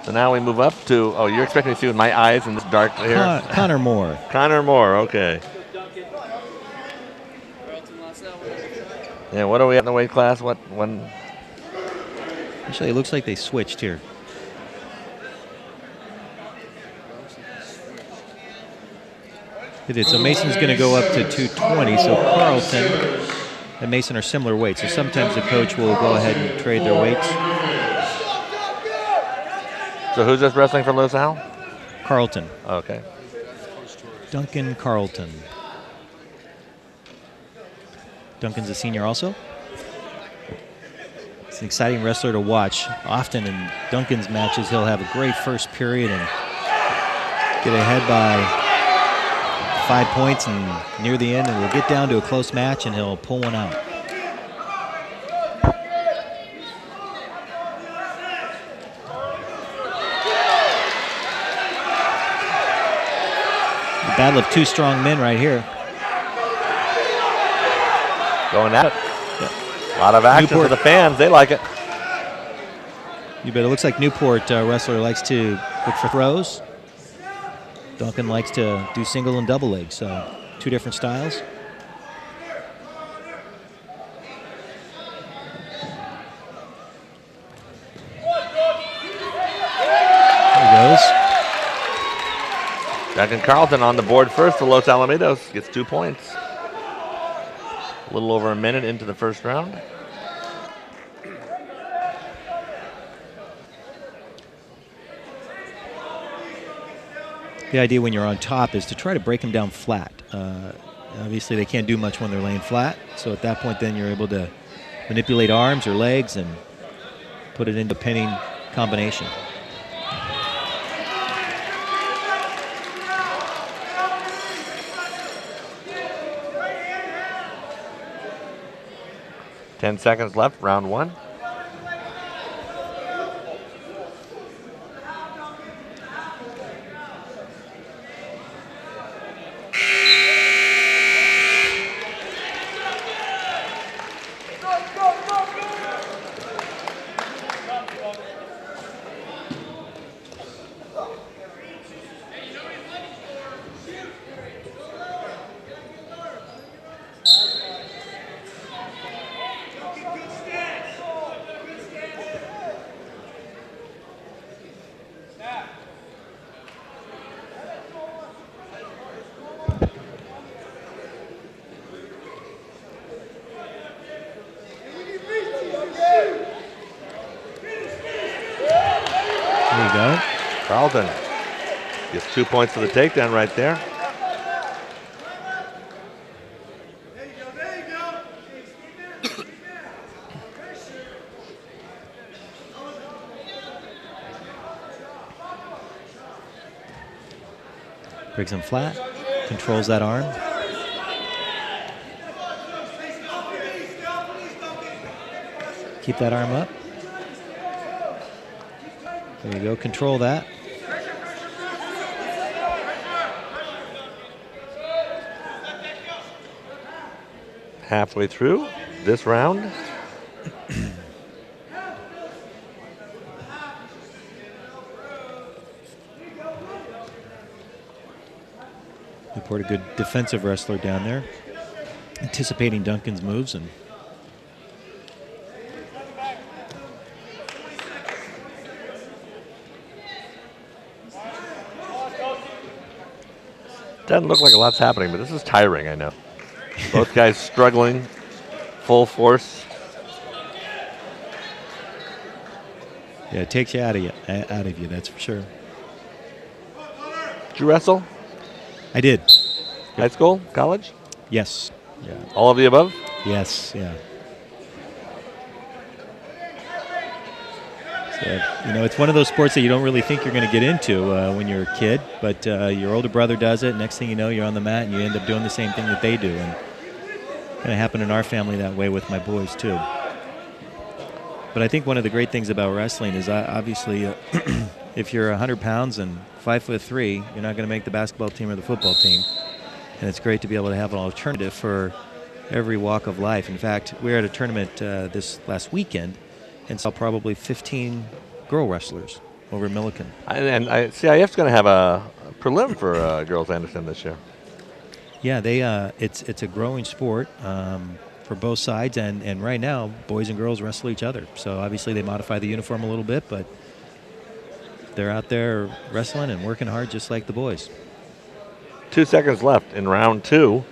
So now we move up to, oh, you're expecting to see with my eyes in this dark here? Connor Moore. Connor Moore, okay. Yeah, what are we at in the weight class? What one? Actually, it looks like they switched here. It did. So Mason's going to go up to 220. So Carlton and Mason are similar weights. So sometimes the coach will go ahead and trade their weights. So who's just wrestling for LaSalle? Carlton. Okay. Duncan Carlton. Duncan's a senior also. It's an exciting wrestler to watch. Often in Duncan's matches, he'll have a great first period and get ahead by 5 points, and near the end, and we'll get down to a close match, and he'll pull one out. The battle of 2 strong men right here. Going at it. Yep. A lot of action Newport. For the fans. They like it. You bet. It looks like Newport wrestler likes to look for throws. Duncan likes to do single and double leg. So 2 different styles. There he goes. Duncan Carlton on the board first for Los Alamitos. Gets 2 points. A little over a minute into the first round. The idea when you're on top is to try to break them down flat. Obviously, they can't do much when they're laying flat. So at that point, then you're able to manipulate arms or legs and put it into pinning combination. Ten seconds left, round 1. Carlton gets 2 points for the takedown right there. Brings him flat, controls that arm. Keep that arm up. There you go, control that. Halfway through this round. Newport, a good defensive wrestler down there, anticipating Duncan's moves and doesn't look like a lot's happening, but this is tiring, I know. Both guys struggling, full force. yeah, it takes you out of you, that's for sure. Did you wrestle? I did. High school? College? Yes. Yeah. All of the above? Yes. Yeah. So, it's one of those sports that you don't really think you're going to get into when you're a kid, but your older brother does it. Next thing you know, you're on the mat and you end up doing the same thing that they do. And it's going to happen in our family that way with my boys too. But I think one of the great things about wrestling is obviously if you're 100 pounds and 5'3", you're not going to make the basketball team or the football team. And it's great to be able to have an alternative for every walk of life. In fact, we were at a tournament this last weekend and saw probably 15 girl wrestlers over in Milliken. And CIF's going to have a prelim for girls Anderson this year. Yeah, it's a growing sport for both sides, and right now, boys and girls wrestle each other. So obviously they modify the uniform a little bit, but they're out there wrestling and working hard just like the boys. 2 seconds left in round 2.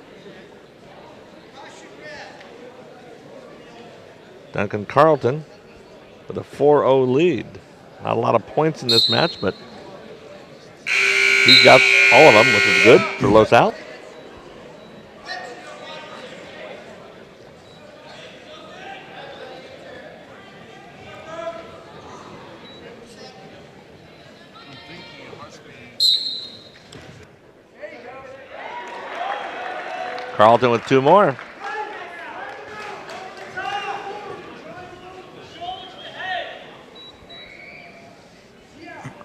Duncan Carlton with a 4-0 lead. Not a lot of points in this match, but he's got all of them, which is good for Los Al. Carlton with 2 more.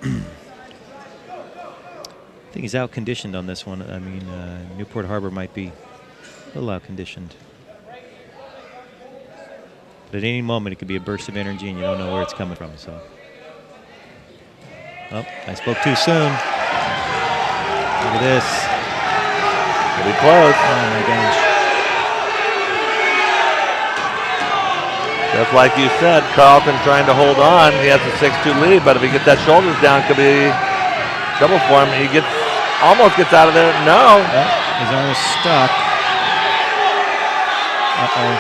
I think he's out-conditioned on this one. I mean, Newport Harbor might be a little out-conditioned. But at any moment, it could be a burst of energy, and you don't know where it's coming from. So, oh, I spoke too soon. Look at this. It'll be close. Oh my gosh. Just like you said, Carlton trying to hold on. He has a 6-2 lead, but if he gets that shoulders down, it could be trouble for him. He almost gets out of there. No. Oh, his arm is stuck. Uh-oh.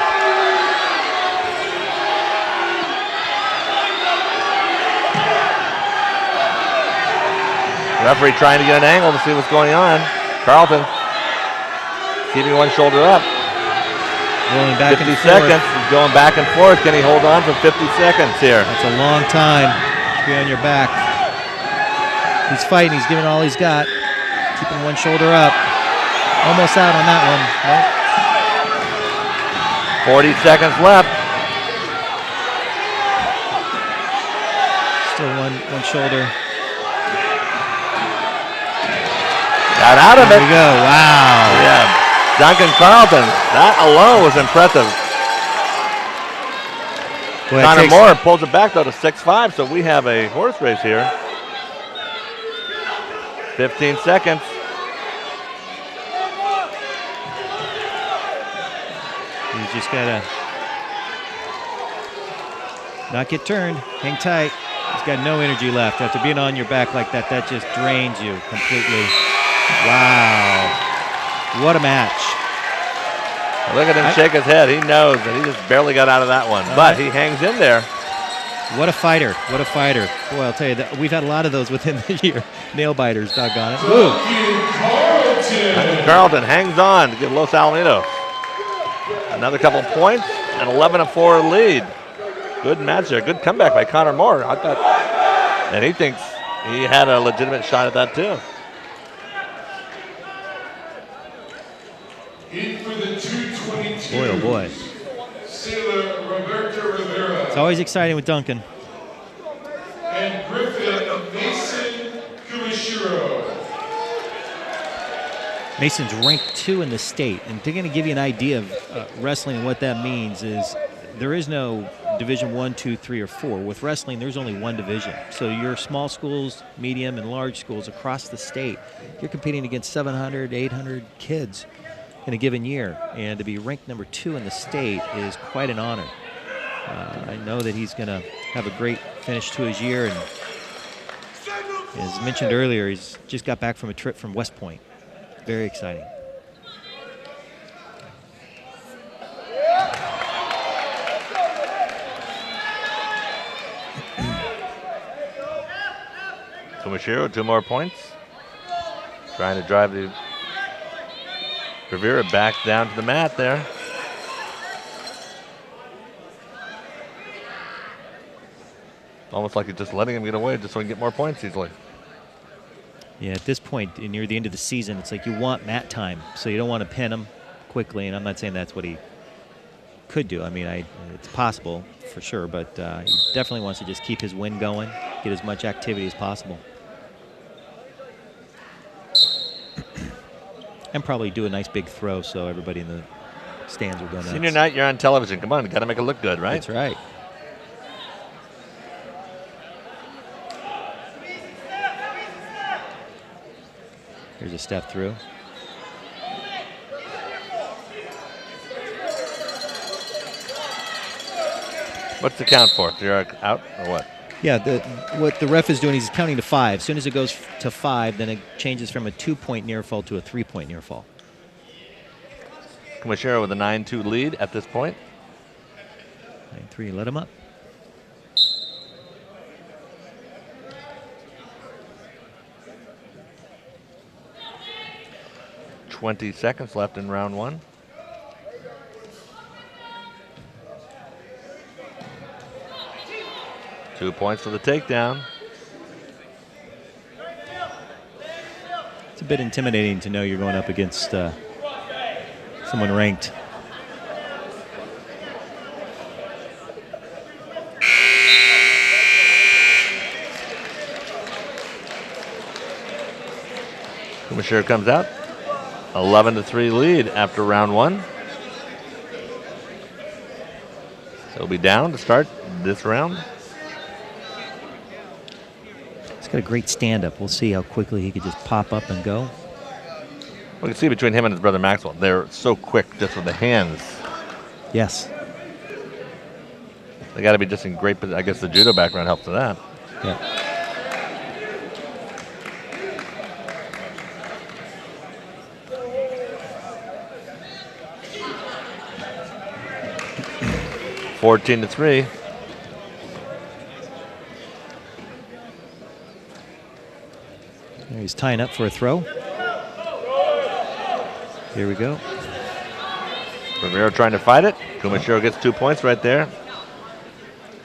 Referee trying to get an angle to see what's going on. Carlton keeping one shoulder up. Rolling back 50 and seconds. forth. He's going back and forth. Can he hold on for 50 seconds here? That's a long time to be on your back. He's fighting. He's giving all he's got. Keeping one shoulder up. Almost out on that one. Nope. 40 seconds left. Still one shoulder. Got out of There it. we go. Wow. Yeah. Duncan Carlton. That alone was impressive. Boy, Connor Moore pulls it back though to 6-5, so we have a horse race here. 15 seconds. You just gotta not get turned. Hang tight. He's got no energy left. After being on your back like that, that just drains you completely. Wow. What a match. Look at him shake his head. He knows that he just barely got out of that one. But he hangs in there. What a fighter. What a fighter. Boy, I'll tell you, that we've had a lot of those within the year. Nail biters, doggone it. Ooh. Carlton hangs on to give Los Alamitos another couple points, an 11-4 lead. Good match there. Good comeback by Connor Moore. I thought, and he thinks he had a legitimate shot at that too. In for the 222. Boy, oh boy. Sailor Roberta Rivera. It's always exciting with Duncan. And Griffin Mason Kumashiro. Mason's ranked 2 in the state, and they're going to give you an idea of wrestling and what that means is there is no Division 1, 2, 3, or 4. With wrestling, there's only one division. So your small schools, medium, and large schools across the state, you're competing against 700, 800 kids in a given year, and to be ranked number 2 in the state is quite an honor. I know that he's going to have a great finish to his year, and as mentioned earlier, he's just got back from a trip from West Point. Very exciting. Kumashiro, 2 more points. Trying to drive the Rivera back down to the mat there. Almost like he's just letting him get away just so he can get more points easily. Yeah, at this point, near the end of the season, it's like you want mat time, so you don't want to pin him quickly, and I'm not saying that's what he could do. I mean, it's possible for sure, but he definitely wants to just keep his win going, get as much activity as possible. And probably do a nice big throw so everybody in the stands will go nuts. Senior night, you're on television. Come on, got to make it look good, right? That's right. Here's a step through. What's the count for? You're out or what? Yeah, what the ref is doing is he's counting to 5. As soon as it goes to 5, then it changes from a 2-point near fall to a 3-point near fall. Kumashiro with a 9-2 lead at this point. 9-3, let him up. .20 seconds left in round 1. Two points for the takedown. It's a bit intimidating to know you're going up against someone ranked. Kumashiro comes out. 11-3 lead after round 1. So he'll be down to start this round. He's got a great stand-up. We'll see how quickly he could just pop up and go. We can see between him and his brother Maxwell, they're so quick just with the hands. Yes. They got to be just in great position. I guess the judo background helps with that. Yeah. Fourteen to 3. He's tying up for a throw. Here we go. Rivera trying to fight it. Kumashiro gets 2 points right there.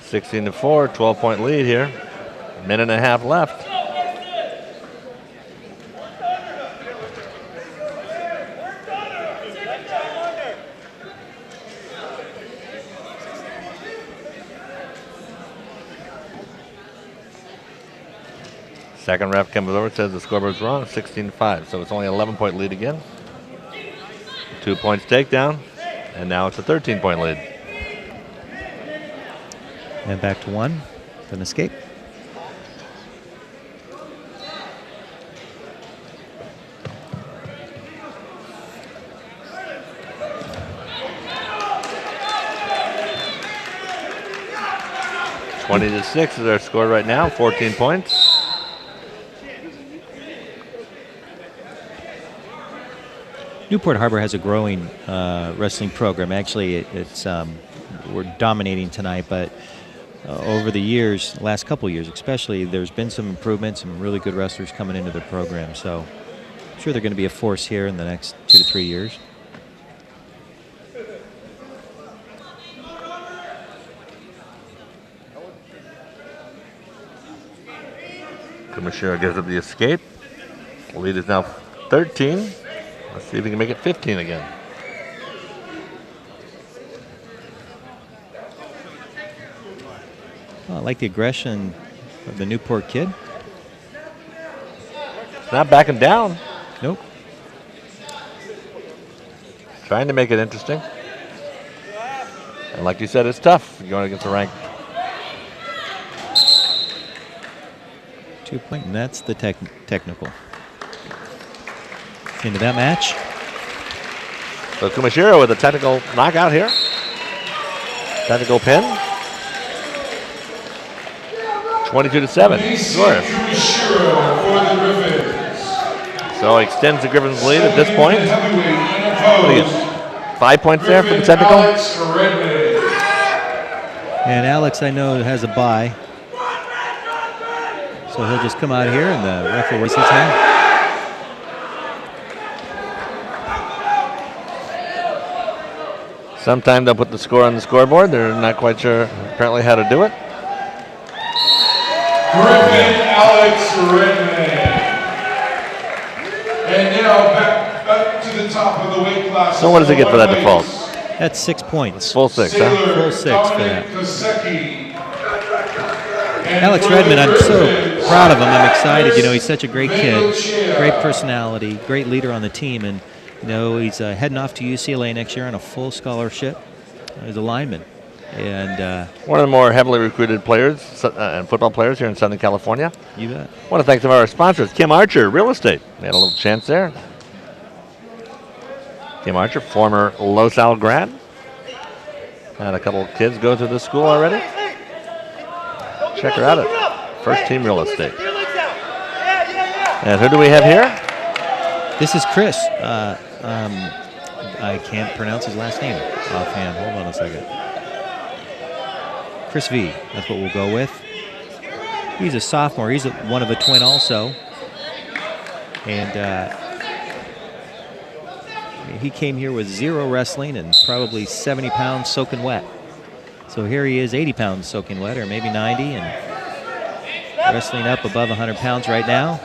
16-4, 12-point lead here. A minute and a half left. Second ref comes over, says the scoreboard's wrong, 16-5. So it's only an 11-point lead again. 2 points takedown, and now it's a 13-point lead. And back to 1. Doesn't escape. (20-6) is our score right now. 14 points. Newport Harbor has a growing wrestling program. Actually, it's we're dominating tonight, but over the years, last couple years especially, there's been some improvements, some really good wrestlers coming into the program. So I'm sure they're going to be a force here in the next 2 to 3 years. Kumashiro gives up the escape. The lead is now 13. Let's see if he can make it 15 again. Well, I like the aggression of the Newport kid. Not backing down. Nope. Trying to make it interesting. And like you said, it's tough going against a ranked. 2 point, and that's the technical. Into that match. So Kumashiro with a technical knockout here. Technical pin. 22-7. Sure. So extends the Griffins' lead at this point. What do you get? 5 points there for the technical. And Alex, I know, has a bye. So he'll just come out here and the ref will raise his hand. Sometime they'll put the score on the scoreboard. They're not quite sure apparently how to do it. Griffin Alex Redmond. And now back to the top of the weight class. So what does he get for that default? That's 6 points. Full 6, huh? Full 6 for that. Alex Redmond, I'm so proud of him. I'm excited. You know, he's such a great kid, great personality, great leader on the team. And, you know, he's heading off to UCLA next year on a full scholarship as a lineman. And one of the more heavily recruited players and football players here in Southern California. You bet. I want to thank some of our sponsors. Kim Archer, Real Estate. They had a little chance there. Kim Archer, former Los Al grad. Had a couple of kids go through this school already. Check her out at First Team Real Estate. And who do we have here? This is Chris. I can't pronounce his last name offhand. Hold on a second. Chris V. That's what we'll go with. He's a sophomore. He's one of a twin also. And he came here with 0 wrestling and probably 70 pounds soaking wet. So here he is, 80 pounds soaking wet, or maybe 90, and wrestling up above 100 pounds right now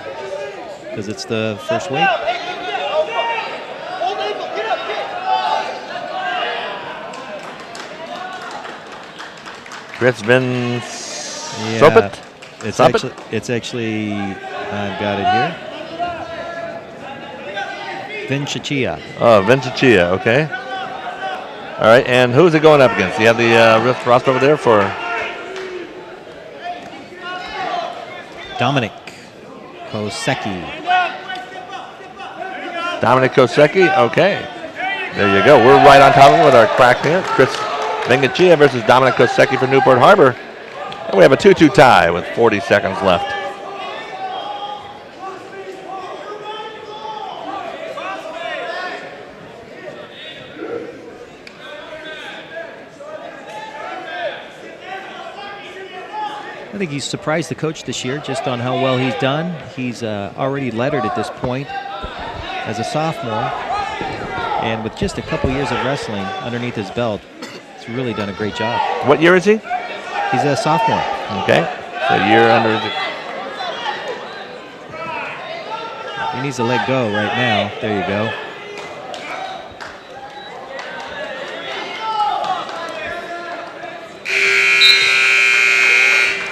because it's the first weight. Chris Vin Sopit? It's actually, I've got it here. Vincicia. Oh, Vincicia, okay. All right, and who's it going up against? You have the roster over there for Dominic Kosecki. Dominic Kosecki, okay. There you go. We're right on top of it with our crack here. Chris Vincicia versus Dominic Kosecki for Newport Harbor. And we have a 2-2 tie with 40 seconds left. I think he's surprised the coach this year just on how well he's done. He's already lettered at this point as a sophomore. And with just a couple years of wrestling underneath his belt, he's really done a great job. What year is he? He's a sophomore. Okay. So a year under. He needs to let go right now. There you go.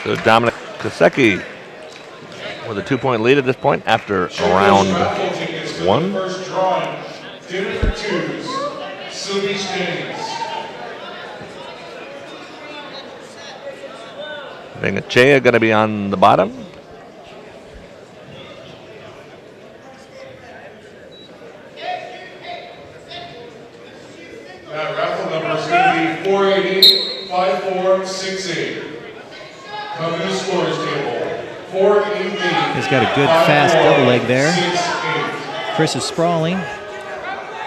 So Dominic Kosecki with a 2-point lead at this point after round 1. First drawing, dinner for twos, Sylvie James. Vincicia going to be on the bottom. That raffle number is going to be 488 5468. Come to the scores table. 488. He's got a good fast double leg there. Chris is sprawling.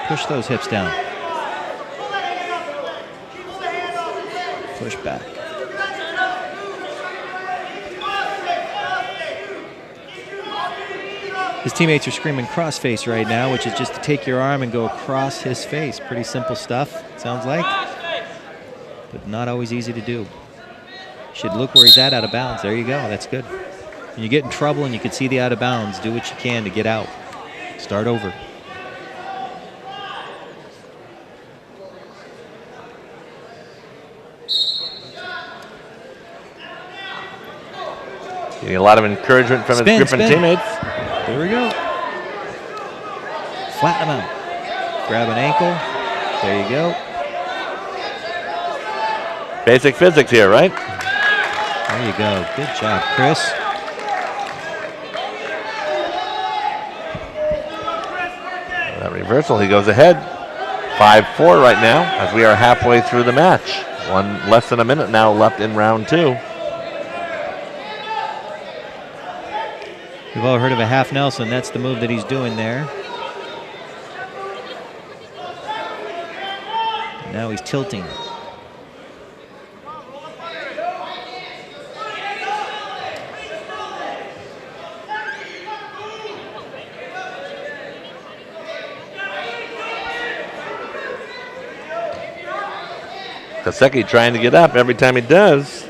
Push those hips down. Push back. His teammates are screaming crossface right now, which is just to take your arm and go across his face. Pretty simple stuff, sounds like, but not always easy to do. Should look where he's at out of bounds. There you go. That's good. When you get in trouble and you can see the out of bounds, do what you can to get out. Start over. Getting a lot of encouragement from his Griffin teammates. There we go. Flatten him out. Grab an ankle. There you go. Basic physics here, right? There you go. Good job, Chris. That reversal, he goes ahead. 5-4 right now as we are halfway through the match. Less than a minute now left in round 2. We've all heard of a half Nelson. That's the move that he's doing there. Now he's tilting. Kaseki trying to get up. Every time he does,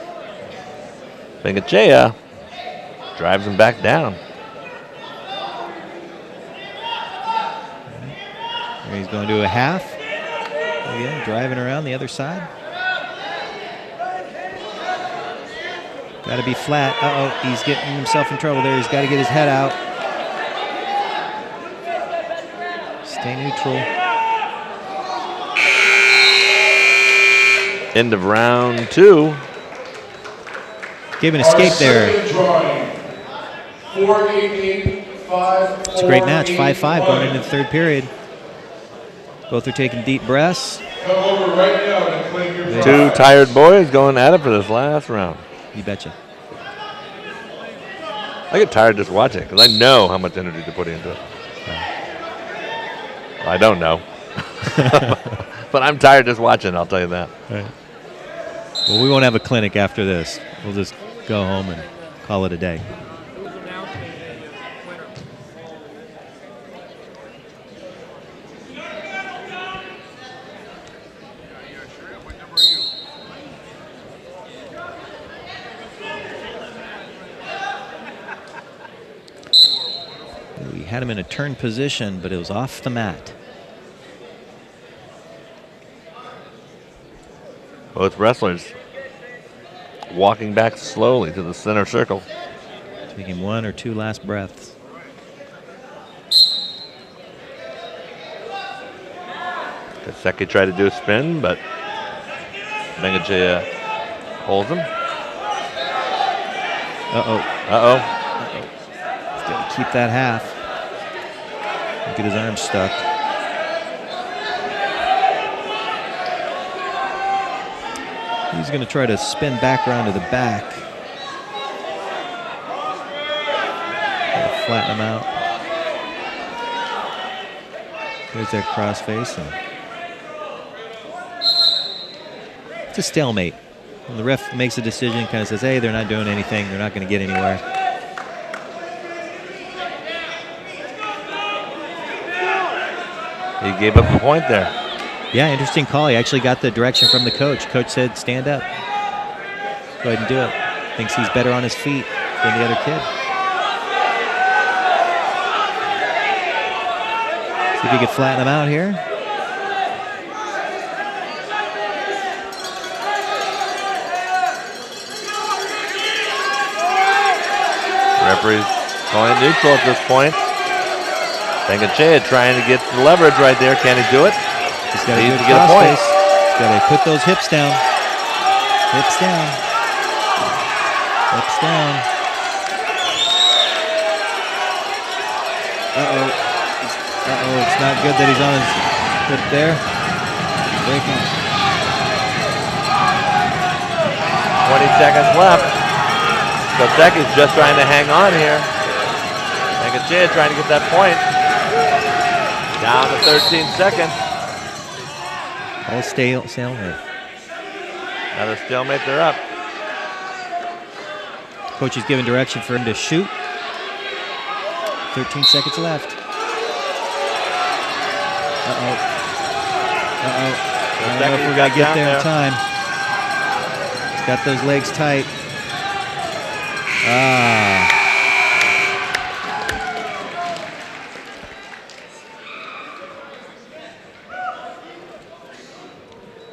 Bengacheya drives him back down. There he's going to do a half. Again, driving around the other side. Got to be flat. Uh-oh, he's getting himself in trouble there. He's got to get his head out. Stay neutral. End of round 2. Gave an escape there. It's a great match. 5-5 going into the third period. Both are taking deep breaths. Two tired boys going at it for this last round. You betcha. I get tired just watching because I know how much energy to put into it. I don't know. But I'm tired just watching, I'll tell you that. Right. Well, we won't have a clinic after this. We'll just go home and call it a day. We had him in a turn position, but it was off the mat. Both wrestlers walking back slowly to the center circle. Taking one or two last breaths. Kaseki tried to do a spin, but Bengacheya holds him. Uh-oh. Uh-oh. He's got to keep that half. Get his arm stuck. He's going to try to spin back around to the back. Flatten him out. There's that cross face. It's a stalemate. When the ref makes a decision, kind of says, hey, they're not doing anything. They're not going to get anywhere. He gave up a point there. Yeah, interesting call. He actually got the direction from the coach. Coach said, stand up. Go ahead and do it. Thinks he's better on his feet than the other kid. See if he could flatten him out here. Referee's going neutral at this point. Bengacheya trying to get the leverage right there. Can he do it? He's got to get a point. He's got to put those hips down. Hips down. Hips down. Uh-oh. Uh-oh, it's not good that he's on his foot there. Breaking. 20 seconds left. Kaseki's just trying to hang on here. Bengacheya trying to get that point. Down to 13 seconds. All stalemate. Another stalemate, they're up. Coach is giving direction for him to shoot. 13 seconds left. Uh-oh. I don't know if we're going to get there in time. He's got those legs tight.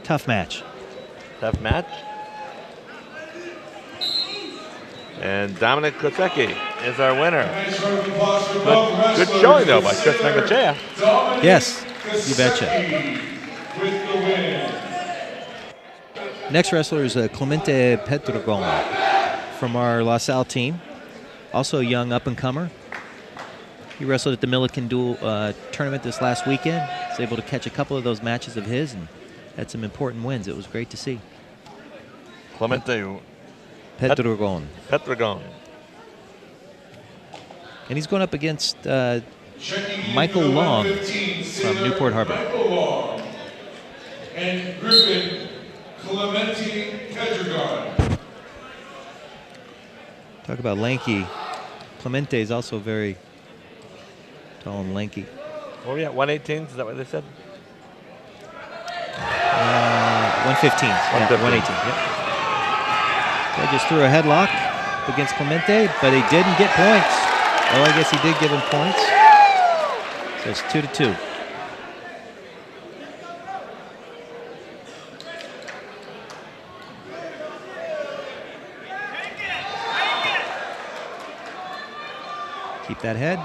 Tough match. Tough match. And Dominic Kosecki is our winner. Good showing, though, by Chris Mangachea. Yes, you betcha. Next wrestler is Clemente Pedregon from our La Salle team. Also a young up-and-comer. He wrestled at the Milliken Duel tournament this last weekend. Was able to catch a couple of those matches of his and had some important wins. It was great to see. Clemente Pedregon. And he's going up against Michael Long from Newport Harbor. Michael Long and Griffin Clemente Pedregon. Talk about lanky. Clemente is also very tall and lanky. What were we at, 118? Is that what they said? 115. Yeah, 118. Yep. So just threw a headlock against Clemente, but he didn't get points. Oh, I guess he did give him points. So it's 2-2. Keep that head.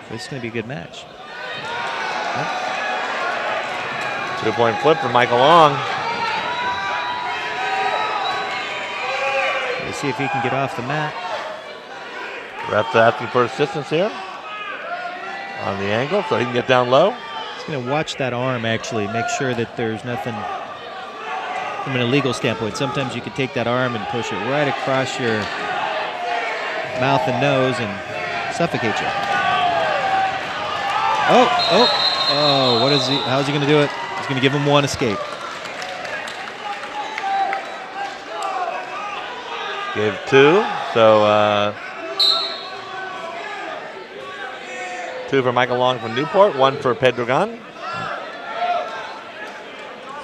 This is going to be a good match. Yep. 2-point flip for Michael Long. Let's see if he can get off the mat. Ref's asking for assistance here on the angle so he can get down low. He's going to watch that arm, actually, make sure that there's nothing from an illegal standpoint. Sometimes you can take that arm and push it right across your mouth and nose and suffocate you. Oh, what is he? How's he going to do it? He's going to give him one escape. Gave two, so 2 for Michael Long from Newport, 1 for Pedregon.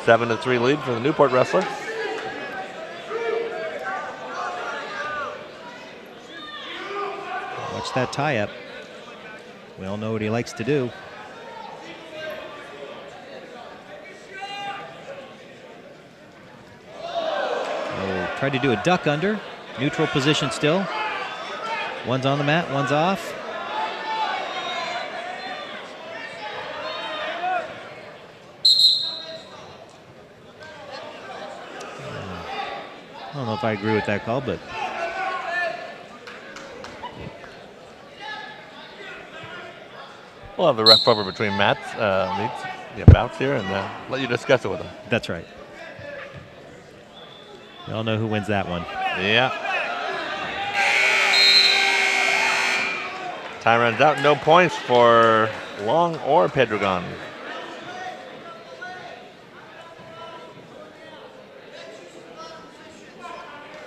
7-3 lead for the Newport wrestler. Watch that tie-up. We all know what he likes to do. Oh, tried to do a duck under. Neutral position still. One's on the mat, one's off. I don't know if I agree with that call, but we'll have the ref over between bouts here and let you discuss it with him. that's right. We all know who wins that one. Yeah. Time runs out. No points for Long or Pedregon.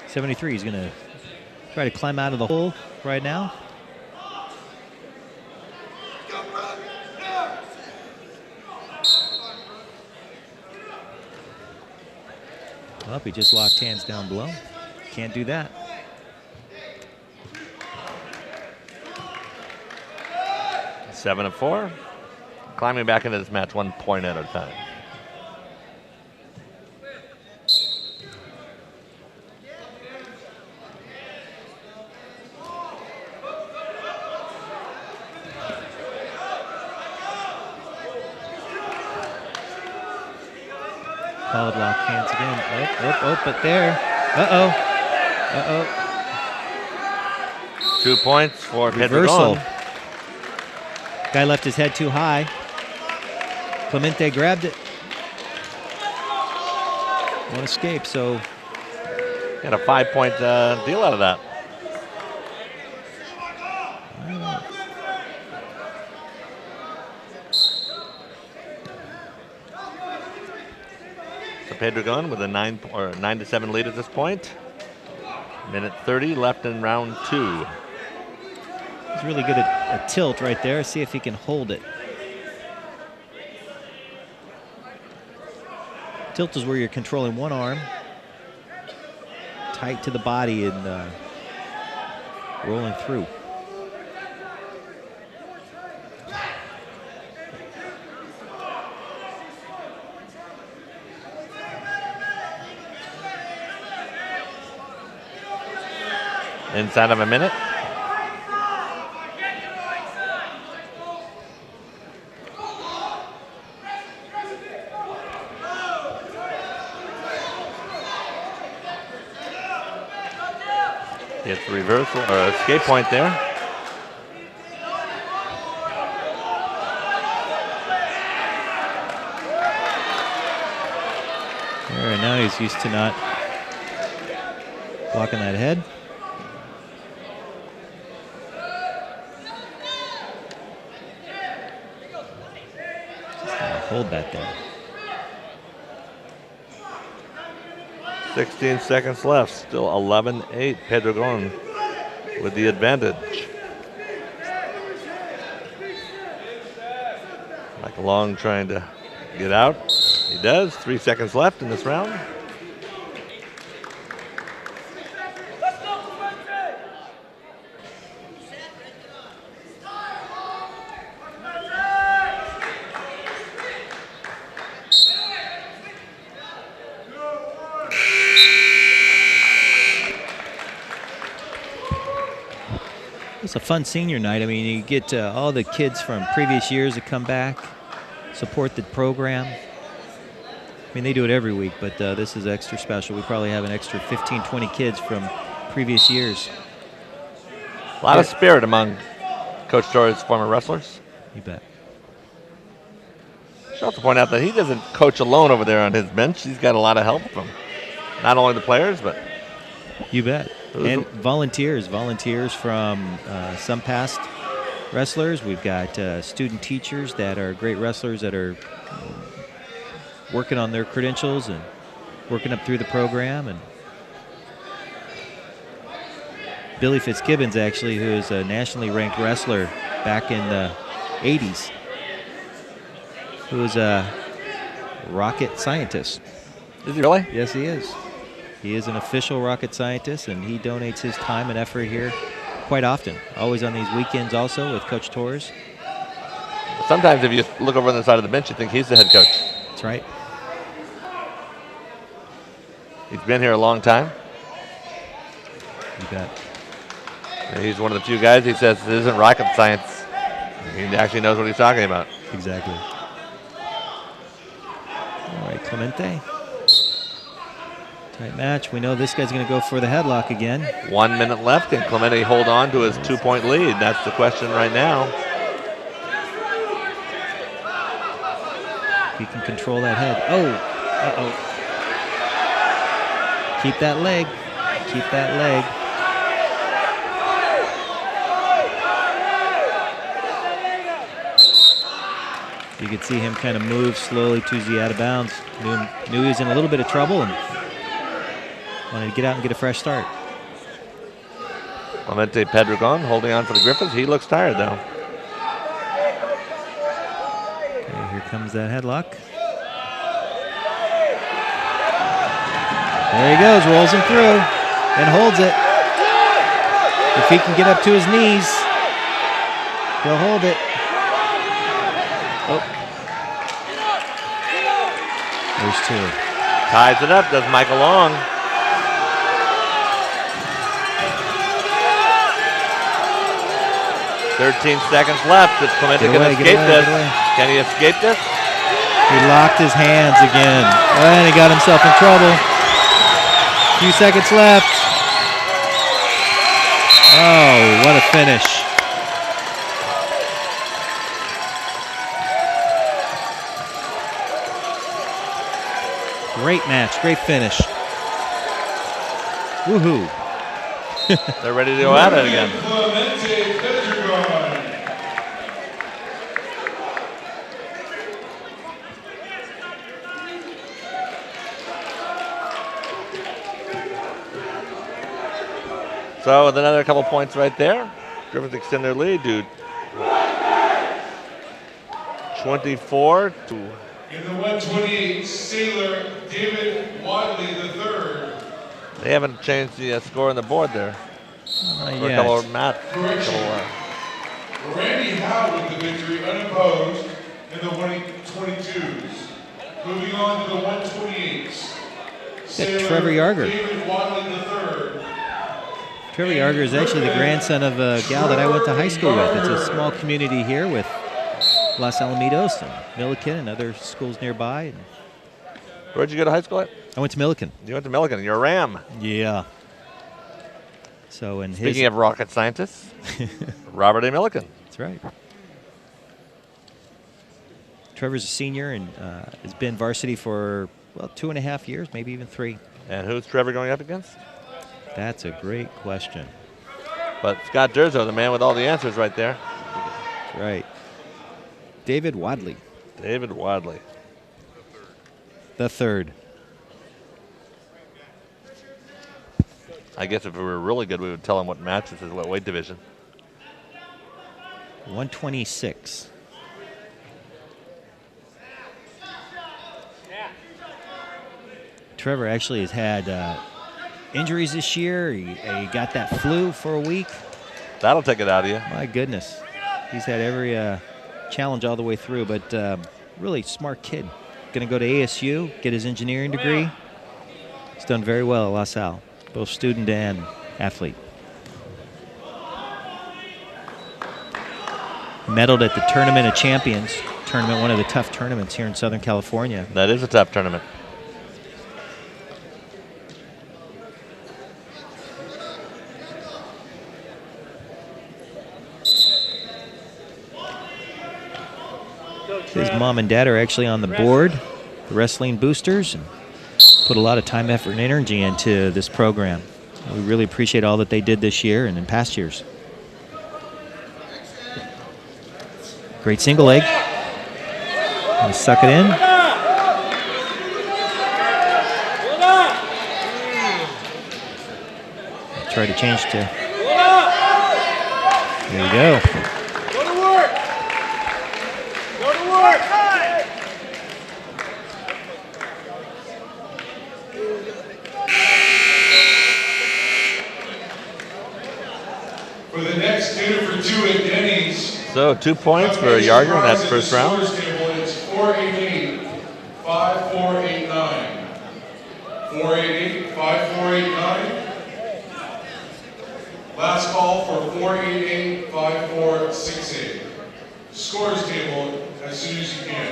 '73 is going to try to climb out of the hole right now. Well, he just locked hands down below. Can't do that. Seven of 4. Climbing back into this match 1 point at a time. Called lock hands again. But there. Uh-oh. 2 points for Reversal. Pedregon. Guy left his head too high. Clemente grabbed it. Won't escape, so. Got a 5-point deal out of that. So Pedregon with a 9-7 lead at this point. Minute 30 left in round 2. He's really good at a tilt right there. See if he can hold it. Tilt is where you're controlling one arm, tight to the body and rolling through. Inside of a minute. Gets the reversal or escape point there. There, now he's used to not blocking that head. Hold that there. 16 seconds left. Still 11-8. Pedregon with the advantage. Michael Long trying to get out. He does. 3 seconds left in this round. It's a fun senior night. I mean, you get all the kids from previous years that come back, support the program. I mean, they do it every week, but this is extra special. We probably have an extra 15, 20 kids from previous years. A lot of spirit among Coach Torres' former wrestlers. You bet. Should also point out that he doesn't coach alone over there on his bench. He's got a lot of help from not only the players, but... You bet. And volunteers from some past wrestlers. We've got student teachers that are great wrestlers that are working on their credentials and working up through the program. And Billy Fitzgibbons, actually, who is a nationally ranked wrestler back in the 80s, who is a rocket scientist. Is he really? Yes, he is. He is an official rocket scientist, and he donates his time and effort here quite often. Always on these weekends also with Coach Torres. Sometimes if you look over on the side of the bench, you think he's the head coach. That's right. He's been here a long time. You bet. And he's one of the few guys he says this isn't rocket science. He actually knows what he's talking about. Exactly. All right, Clemente. Tight match. We know this guy's going to go for the headlock again. 1 minute left. Can Clemente hold on to his 2-point lead? That's the question right now. He can control that head. Oh, uh-oh. Keep that leg. Keep that leg. You could see him kind of move slowly to the out of bounds. Knew he was in a little bit of trouble and wanted to get out and get a fresh start. Clemente Pedregon holding on for the Griffins. He looks tired, though. Okay, here comes that headlock. There he goes, rolls him through and holds it. If he can get up to his knees, he'll hold it. Oh. There's two. Ties it up, does Michael Long. "13 seconds left. Is Clemente going to escape this? Can he escape this? He locked his hands again. And he got himself in trouble. Few seconds left. Oh, what a finish. Great match, great finish. Woohoo. They're ready to go at it again. So with another couple points right there, Griffins extend their lead to 24 to. In the 128, Sailor David Wadley III. They haven't changed the score on the board there. Not For a yet. couple of Correction. Randy Howe with the victory, unopposed, in the 122s. Moving on to the 128s. Sailor Trevor Yarger. David Wadley III. Trevor Yarger is actually the grandson of a gal that I went to high school with. It's a small community here with Los Alamitos and Milliken and other schools nearby. Where'd you go to high school at? I went to Milliken. You went to Milliken. You're a Ram. Yeah. So, and Speaking of rocket scientists, Robert A. Milliken. That's right. Trevor's a senior and has been varsity for, well, 2.5 years, maybe even 3. And who's Trevor going up against? That's a great question. But Scott Durzo, the man with all the answers right there. That's right. David Wadley. David Wadley. The third. I guess if we were really good, we would tell him what match this is, what weight division. 126. Trevor actually has had injuries this year. He got that flu for a week. That'll take it out of you. My goodness. He's had every challenge all the way through, but really smart kid. Going to go to ASU, get his engineering degree. He's done very well at La Salle, both student and athlete. Medaled at the Tournament of Champions tournament, one of the tough tournaments here in Southern California. That is a tough tournament. His mom and dad are actually on the board, the Wrestling Boosters, and put a lot of time, effort, and energy into this program. We really appreciate all that they did this year and in past years. Great single leg. And suck it in. Try to change to. There you go. Go to work! Go to work! For the next dinner for 2 at Denny's. So 2 points for Yarger in that first round. It's 488, 5489. 488, 5489. Last call for 488, 5468. Scores table as soon as you can.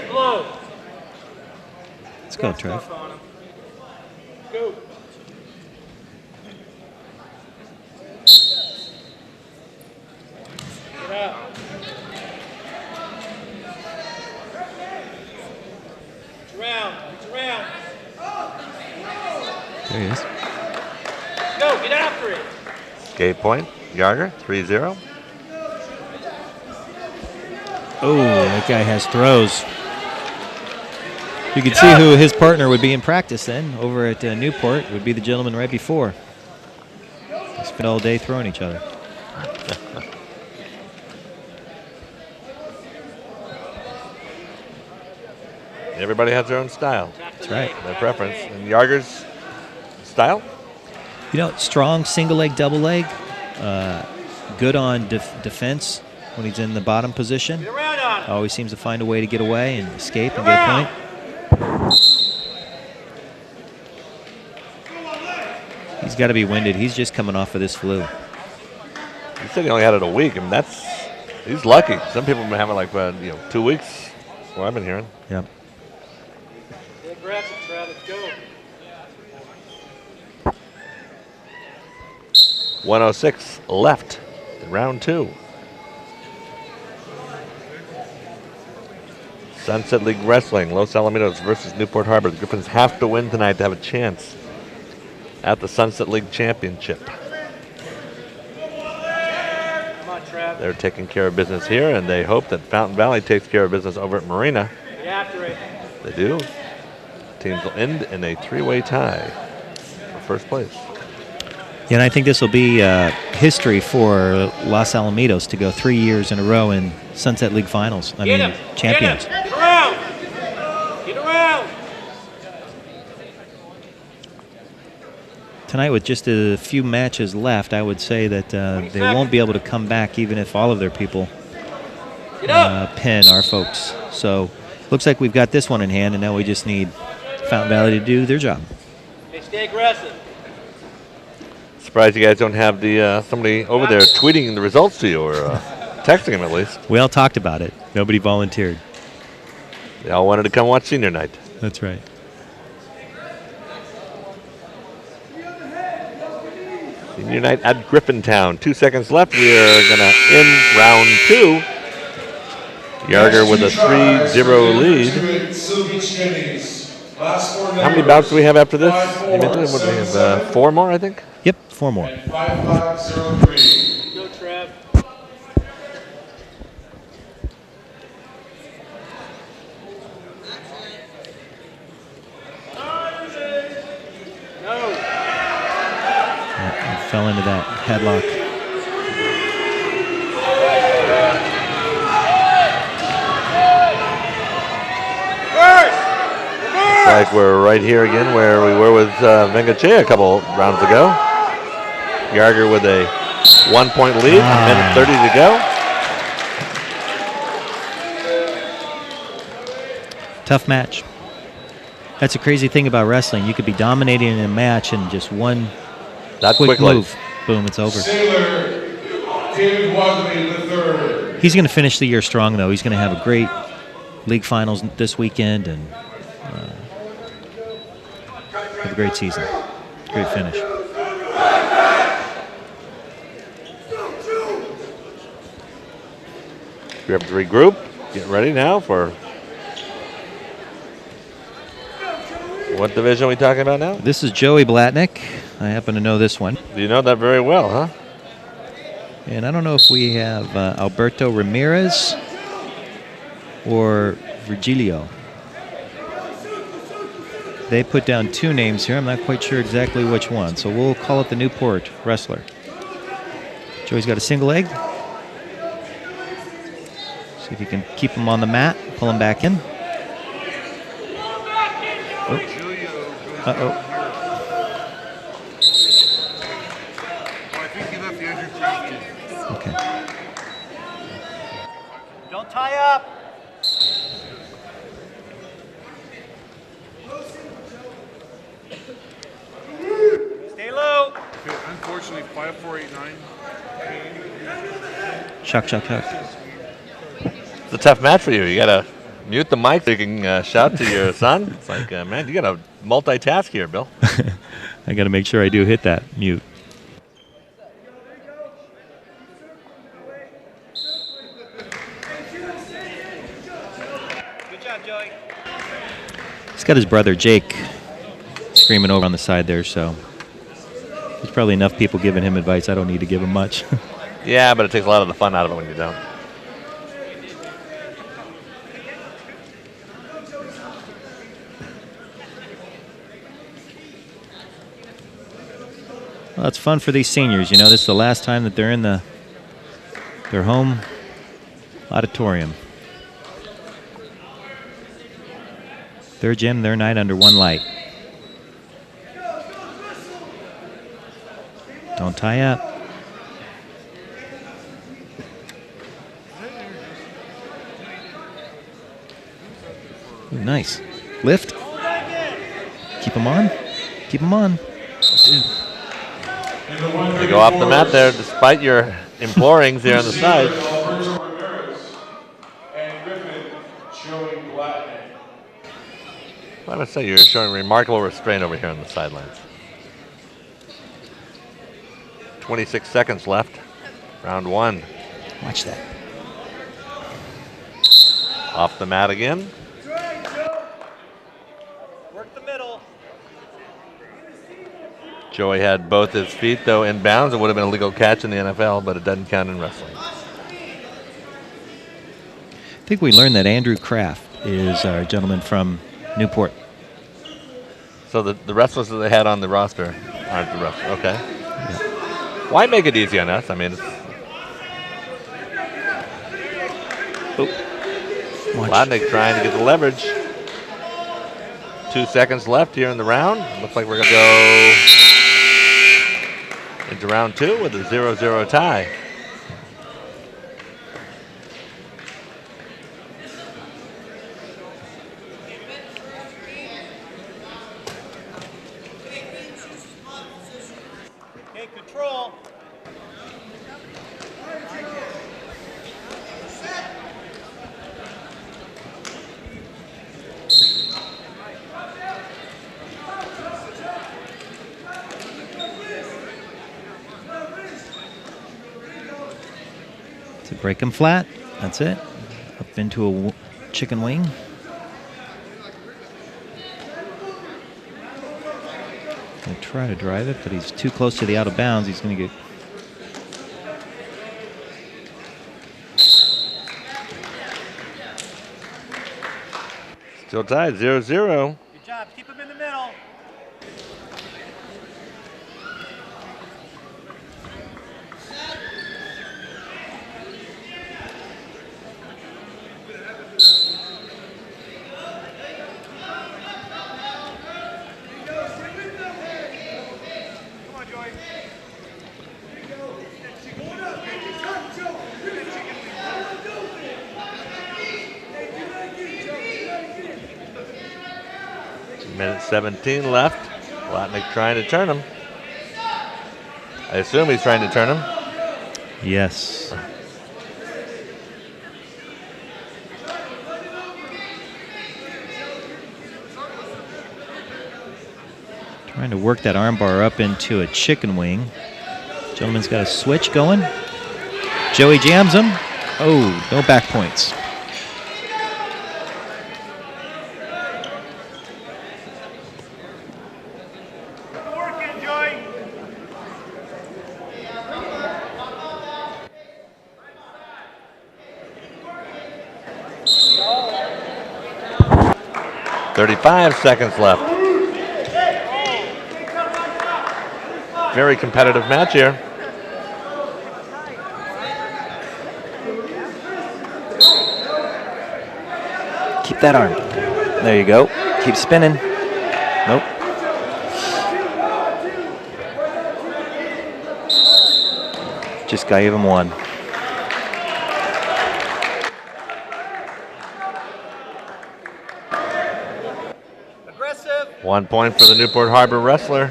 Let's go, Trev. Go. Get out. It's around. There he is. Go, get after it. Escape point, Yarger, 3-0. Oh, that guy has throws. You can see who his partner would be in practice then over at Newport. Would be the gentleman right before. They spent all day throwing each other. Everybody has their own style. That's right. Their preference. And Yarger's style? You know, strong single leg, double leg. Good on defense when he's in the bottom position. Always seems to find a way to get away and escape and get a point. He's got to be winded. He's just coming off of this flu. He said he only had it a week. I mean, he's lucky. Some people have been having like 2 weeks. Well, I've been hearing. Yep. Aggressive, Travis. Go. 106 left in round 2. Sunset League Wrestling, Los Alamitos versus Newport Harbor. The Griffins have to win tonight to have a chance at the Sunset League Championship. Come on, Travis. They're taking care of business here, and they hope that Fountain Valley takes care of business over at Marina. Get after it. They do. Teams will end in a 3-way tie for first place. Yeah, and I think this will be history for Los Alamitos to go 3 years in a row in Sunset League Finals. I mean, champions. Get around! Get around! Tonight, with just a few matches left, I would say that they won't be able to come back even if all of their people pin our folks. So, looks like we've got this one in hand, and now we just need Fountain Valley to do their job. Hey, stay aggressive. Surprised you guys don't have the somebody over there tweeting the results to you or texting them at least. We all talked about it. Nobody volunteered. They all wanted to come watch senior night. That's right. Senior night at Griffintown. 2 seconds left. We are going to end round 2. Yarger with a 3-0 lead. How many bouts do we have after this? You mentioned what do we have? 4 more, I think? Yep, 4 more. 5503. Go, Trev. No. Fell into that headlock. Looks like we're right here again where we were with Vengache a couple rounds ago. Yarger with a 1-point lead, a minute 30 to go. Tough match. That's a crazy thing about wrestling. You could be dominating in a match and just one quick move. Boom, it's over. He's going to finish the year strong, though. He's going to have a great league finals this weekend and have a great season. Great finish. We have to regroup. Get ready now for what division are we talking about now? This is Joey Blatnik. I happen to know this one. You know that very well, huh? And I don't know if we have Alberto Ramirez or Virgilio. They put down 2 names here. I'm not quite sure exactly which one, so we'll call it the Newport wrestler. Joey's got a single leg. See if you can keep him on the mat, pull him back in. Oh. Uh-oh. Okay. Don't tie up. Stay low. Okay, unfortunately, 5489. Shock. It's a tough match for you. You got to mute the mic so you can shout to your son. It's like, man, you got to multitask here, Bill. I got to make sure I do hit that mute. Good job, Joey. He's got his brother Jake screaming over on the side there, so there's probably enough people giving him advice. I don't need to give him much. Yeah, but it takes a lot of the fun out of it when you don't. Well, it's fun for these seniors. You know, this is the last time that they're in their home auditorium. Their gym, their night under one light. Don't tie up. Ooh, nice. Lift. Keep them on. Keep them on. Dude. They go off the mat there despite your implorings there on the side. I would say you're showing remarkable restraint over here on the sidelines. 26 seconds left. Round 1. Watch that. Off the mat again. Work the middle. Joey had both his feet, though, in bounds. It would have been a legal catch in the NFL, but it doesn't count in wrestling. I think we learned that Andrew Kraft is our gentleman from Newport. So the wrestlers that they had on the roster aren't the wrestlers. Okay. Yeah. Why make it easy on us? I mean, Blatnik trying to get the leverage. 2 seconds left here in the round. Looks like we're going to go into round 2 with a 0-0 tie. Okay, control. To break him flat. That's it. Up into a chicken wing. Gonna try to drive it, but he's too close to the out of bounds. He's going to get. Still tied, 0-0. Good job. Keep him in the middle. Minute 17 left. Blatnik trying to turn him. I assume he's trying to turn him. Yes. Trying to work that armbar up into a chicken wing. Gentleman's got a switch going. Joey jams him. Oh, no back points. Working, Joy. .35 seconds left. Very competitive match here. Keep that arm. There you go. Keep spinning. Nope. Just gave him one. Aggressive. 1 point for the Newport Harbor wrestler.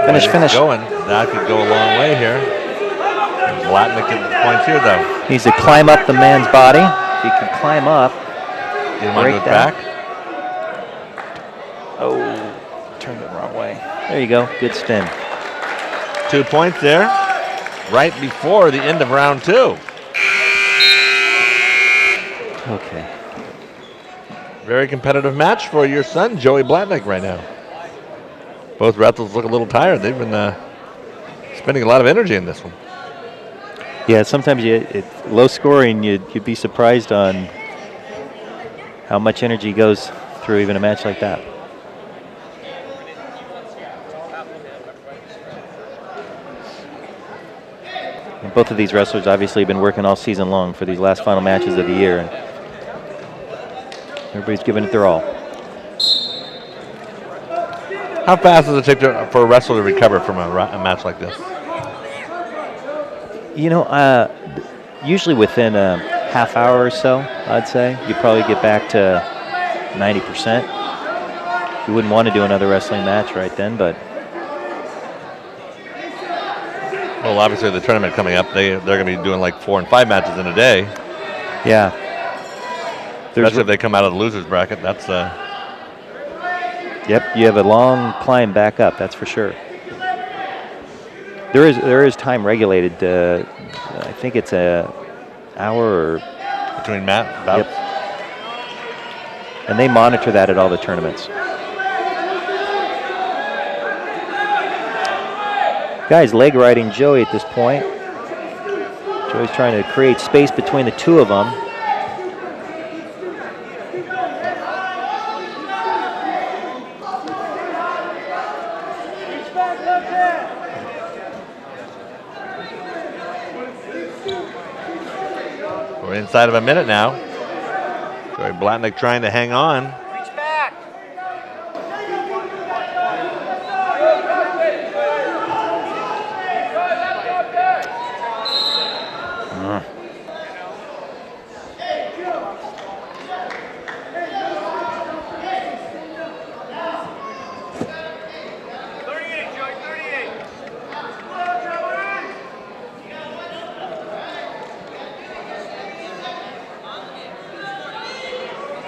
Finish, finish. Going. That could go a long way here. Blatnik getting the points here, though. Needs to climb up the man's body. If he can climb up, Get him onto his that. back. Oh, turned it the wrong way. There you go. Good spin. 2 points there. Right before the end of round 2. Okay. Very competitive match for your son, Joey Blatnik, right now. Both wrestlers look a little tired. They've been spending a lot of energy in this one. Yeah, sometimes low scoring, you'd be surprised on how much energy goes through even a match like that. And both of these wrestlers obviously have been working all season long for these last final matches of the year, and everybody's giving it their all. How fast does it take for a wrestler to recover from a match like this? You know, usually within a half hour or so, I'd say. You probably get back to 90%. You wouldn't want to do another wrestling match right then, but... Well, obviously the tournament coming up, they're going to be doing like 4 and 5 matches in a day. Yeah. Especially if they come out of the losers bracket. That's Yep, you have a long climb back up, that's for sure. There is time regulated. I think it's an hour or... between bouts. Yep. And they monitor that at all the tournaments. Guy's leg riding Joey at this point. Joey's trying to create space between the two of them. inside of a minute now. Joey Blatnik trying to hang on. Reach back. Uh.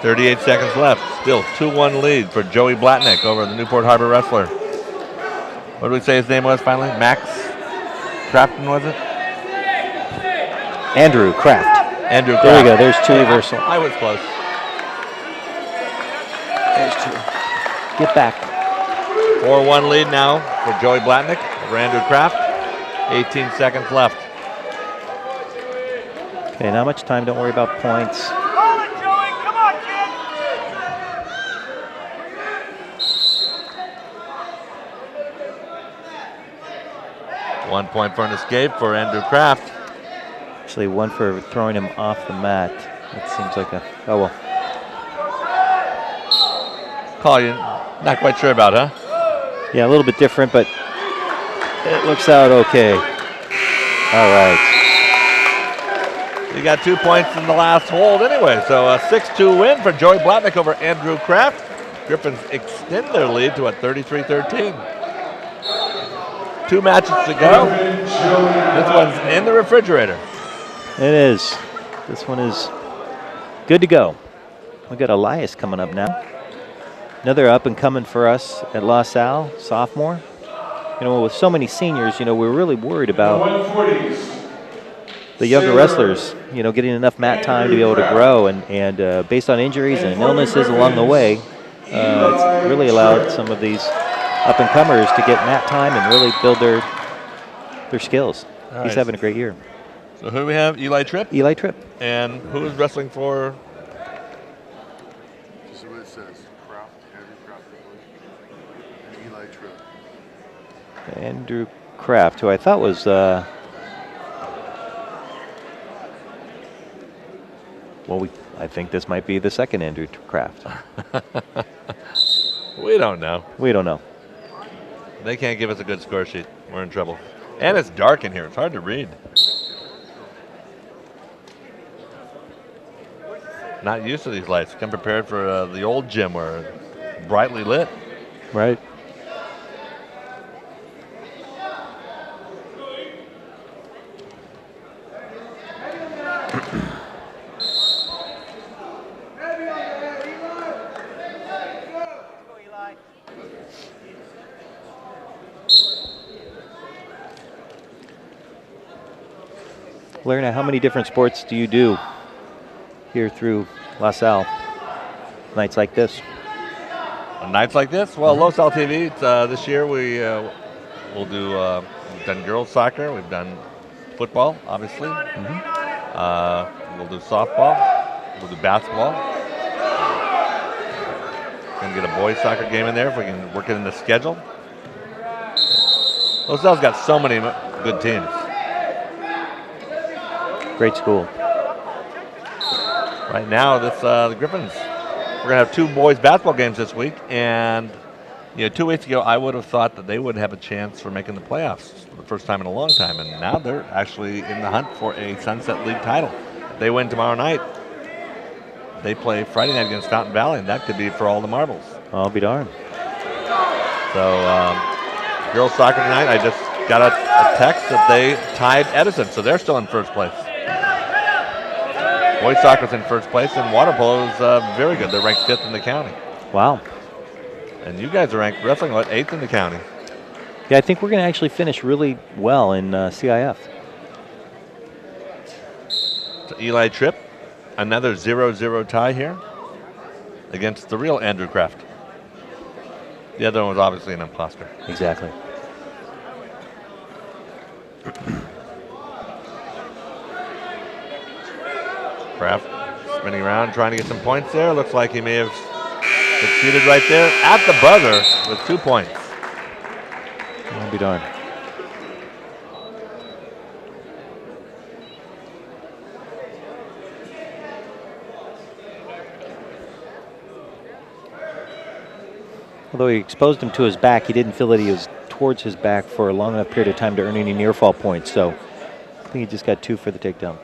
38 seconds left. Still 2-1 lead for Joey Blatnik over the Newport Harbor wrestler. What did we say his name was finally? Max Crafton, was it? Andrew Kraft. Andrew Kraft. There we go. There's two reversal. I was close. There's two. Get back. 4-1 lead now for Joey Blatnik over Andrew Kraft. 18 seconds left. Okay, not much time. Don't worry about points. Hold it, Joey. Come on, kid. One point for an escape for Andrew Kraft. Actually, one for throwing him off the mat. That seems like a, oh well. Call you not quite sure about, huh? Yeah, a little bit different, but it looks out okay. All right. He got 2 points in the last hold anyway, so a 6-2 win for Joey Blatnik over Andrew Kraft. Griffins extend their lead to a 33-13. 2 matches to go. This one's in the refrigerator. It is. This one is good to go. We got Elias coming up now. Another up and coming for us at La Salle, sophomore. You know, with so many seniors, you know, we're really worried about the younger wrestlers, you know, getting enough mat time to be able to grow. And based on injuries and illnesses along the way, it's really allowed some of these up-and-comers to get mat time and really build their skills. All He's right. having a great year. So who do we have? Eli Trip? Eli Trip. And who is wrestling for? This is what it says. Kraft, Andrew Kraft, and Eli Trip. Andrew Kraft, who I thought was, well, I think this might be the second Andrew Kraft. We don't know. We don't know. They can't give us a good score sheet. We're in trouble. And it's dark in here. It's hard to read. Not used to these lights. Come prepared for the old gym where it's brightly lit. Right. Larry, now how many different sports do you do here through La Salle? Nights like this? On nights like this? Well, Los Al TV, this year we'll do, we've done girls soccer, we've done football, obviously. We'll do softball, we'll do basketball. Gonna get a boys soccer game in there if we can work it in the schedule. Los Al's got so many good teams. Great school. Right now, the Griffins, we're gonna have 2 boys basketball games this week, and 2 weeks ago I would have thought that they would have a chance for making the playoffs for the first time in a long time, and now they're actually in the hunt for a Sunset League title. If they win tomorrow night, they play Friday night against Fountain Valley, and that could be for all the marbles. I'll be darned. So, girls soccer tonight, I just got a text that they tied Edison, so they're still in first place. Boys soccer's in first place, and water polo is very good. They're ranked 5th in the county. Wow. And you guys are ranked wrestling, 8th in the county. Yeah, I think we're going to actually finish really well in CIF. So Eli Trip, another 0-0 tie here against the real Andrew Kraft. The other one was obviously an imposter. Exactly. Kraft spinning around, trying to get some points there. Looks like he may have succeeded right there at the buzzer with 2 points. I'll be darned. Although he exposed him to his back, he didn't feel that he was towards his back for a long enough period of time to earn any near fall points. So I think he just got 2 for the takedown.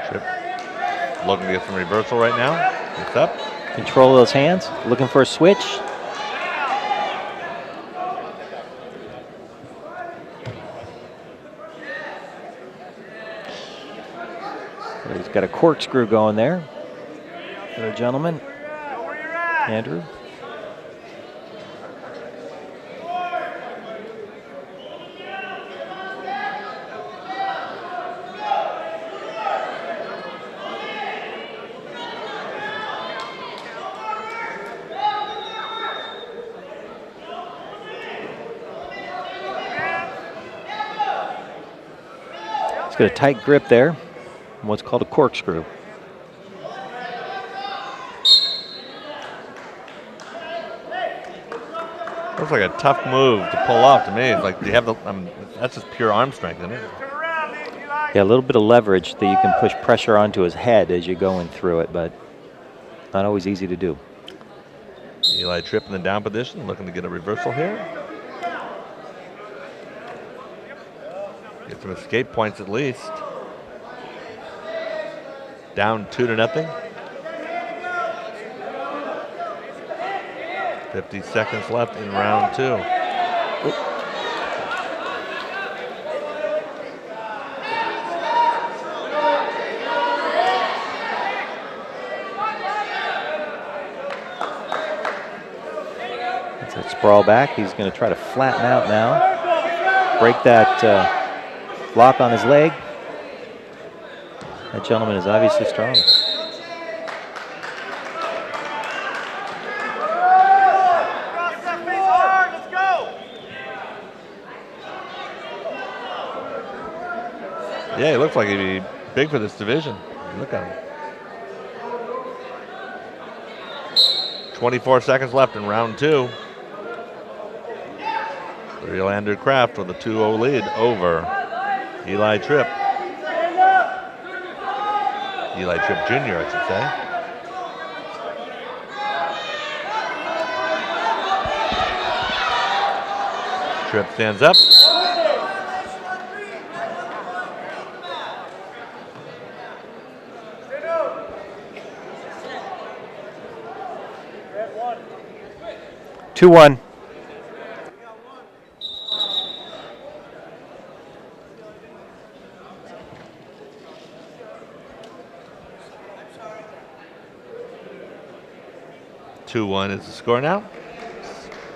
Trip looking to get some reversal right now. It's up. Control of those hands, looking for a switch. He's got a corkscrew going there. The gentleman, Andrew. He's got a tight grip there, what's called a corkscrew. Looks like a tough move to pull off to me. It's like, do you have the? That's just pure arm strength, isn't it? Yeah, a little bit of leverage that you can push pressure onto his head as you're going through it, but not always easy to do. Eli Trip in the down position, looking to get a reversal here. Get some escape points at least. Down 2-0. 50 seconds left in round 2. It's a sprawl back. He's going to try to flatten out now. Break that lock on his leg. That gentleman is obviously strong. Yeah, he looks like he'd be big for this division. Look at him. 24 seconds left in round 2. The real Andrew Kraft with a 2-0 lead over Eli Trip. Eli Trip Jr., I should say. Trip stands up. Two 2-1. Is the score now.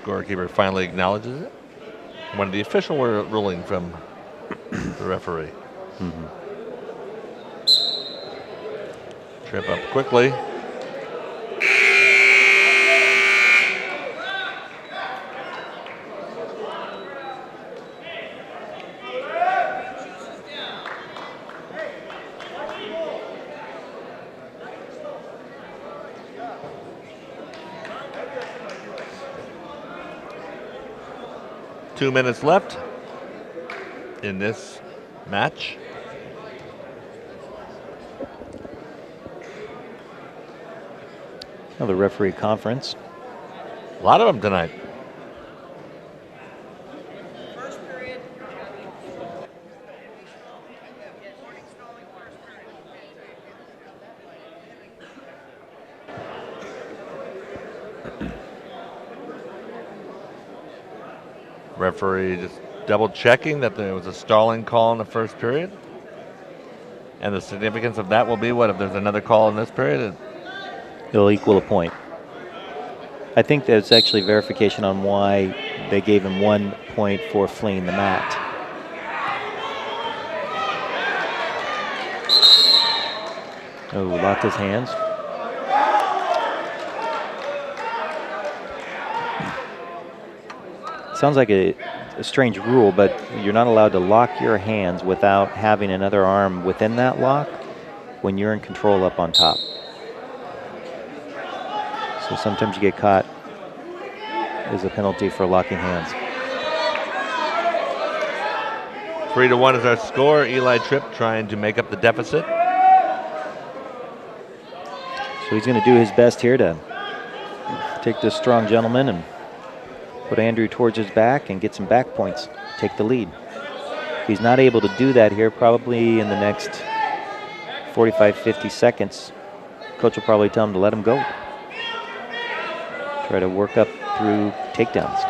Scorekeeper finally acknowledges it. When the official ruling from the referee. Trip up quickly. Two minutes left in this match. Another referee conference. A lot of them tonight. Referee just double checking that there was a stalling call in the first period. And the significance of that will be what if there's another call in this period? It'll equal a point. I think that's actually verification on why they gave him 1 point for fleeing the mat. Oh, locked his hands. Sounds like a strange rule, but you're not allowed to lock your hands without having another arm within that lock when you're in control up on top. So sometimes you get caught is a penalty for locking hands. 3-1 is our score. Eli Trip trying to make up the deficit. So he's going to do his best here to take this strong gentleman and put Andrew towards his back and get some back points, take the lead. If he's not able to do that here, probably in the next 45, 50 seconds, coach will probably tell him to let him go. Try to work up through takedowns.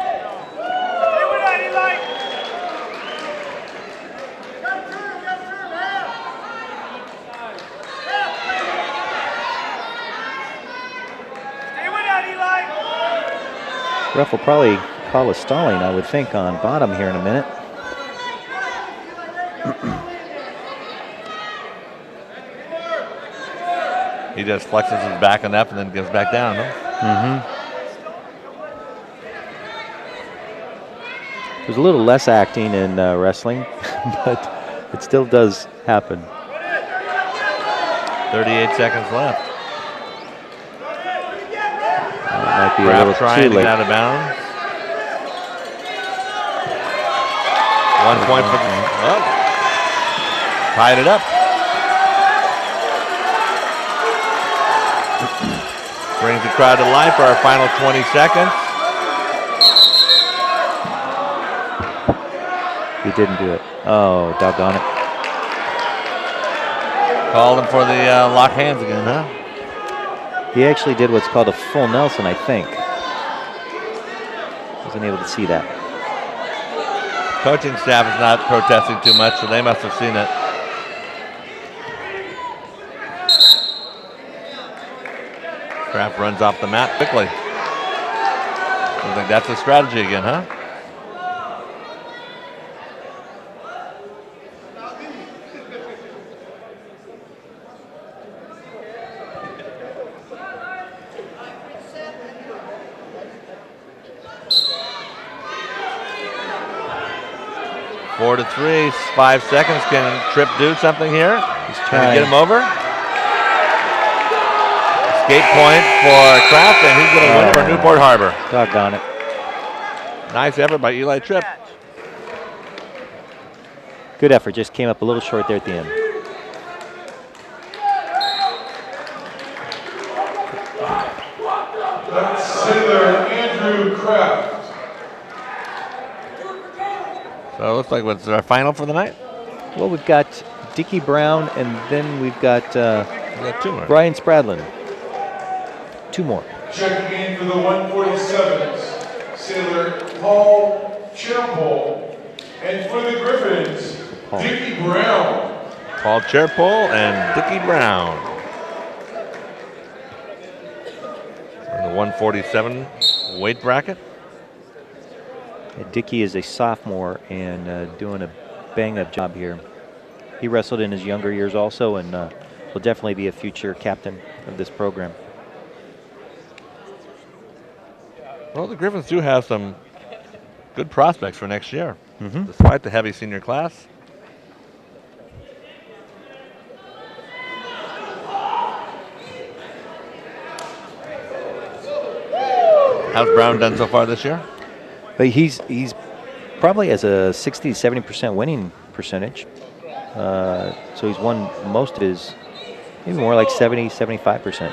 Ref will probably call a stalling, I would think, on bottom here in a minute. He just flexes his back enough and then goes back down, huh? There's a little less acting in wrestling, but it still does happen. 38 seconds left. Might be a Kraft little trying too to late. get out of bounds. 1 point for the... Oh. Tied it up. Brings the crowd to life for our final 20 seconds. He didn't do it. Oh, doggone it. Called him for the lock hands again, huh? He actually did what's called a full Nelson, I think. Wasn't able to see that. Coaching staff is not protesting too much, so they must have seen it. Kraft runs off the mat quickly. I think that's a strategy again, huh? Four to 3, 5 seconds. Can Trip do something here? He's Can trying. he get him over? Escape point for Kraft, and he's going to win for Newport Harbor. Doggone it. Nice effort by Eli Trip. Good effort, just came up a little short there at the end. That's Sailor Andrew Kraft. So it looks like what's our final for the night? Well, we've got Dicky Brown, and then we've got We got two more. Brian Spradlin. Two more. Checking in for the 147s, Sailor Paul Cherpol. And for the Griffins, Paul. Dicky Brown. Paul Cherpol and Dicky Brown. In the 147 weight bracket. Dicky is a sophomore and doing a bang-up job here. He wrestled in his younger years also, and will definitely be a future captain of this program. Well, the Griffins do have some good prospects for next year, despite the heavy senior class. How's Brown done so far this year? But he's probably has a 60 to 70% winning percentage. So he's won most of his, maybe more like 70, 75%.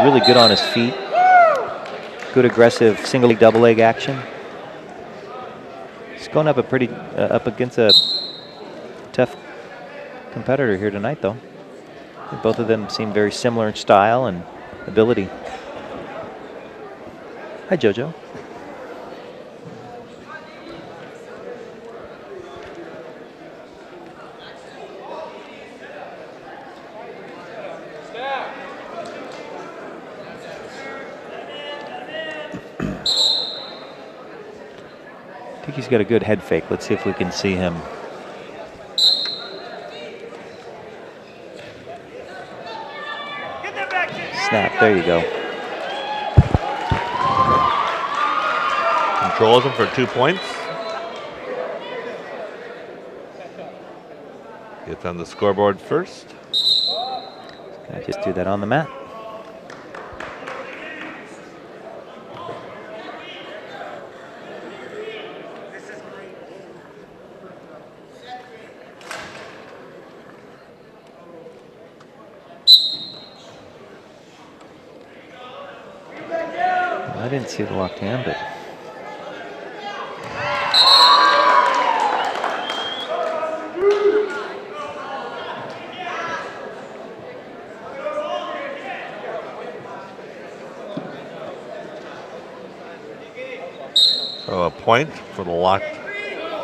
Really good on his feet. Good aggressive single leg, double leg action. He's going up up against a tough competitor here tonight, though. Both of them seem very similar in style and ability. Hi, JoJo. I think he's got a good head fake. Let's see if we can see him. Snap, there you go. Controls him for 2 points. Gets on the scoreboard first. Can I just do that on the mat? didn't see the locked hand, but. So a point for the locked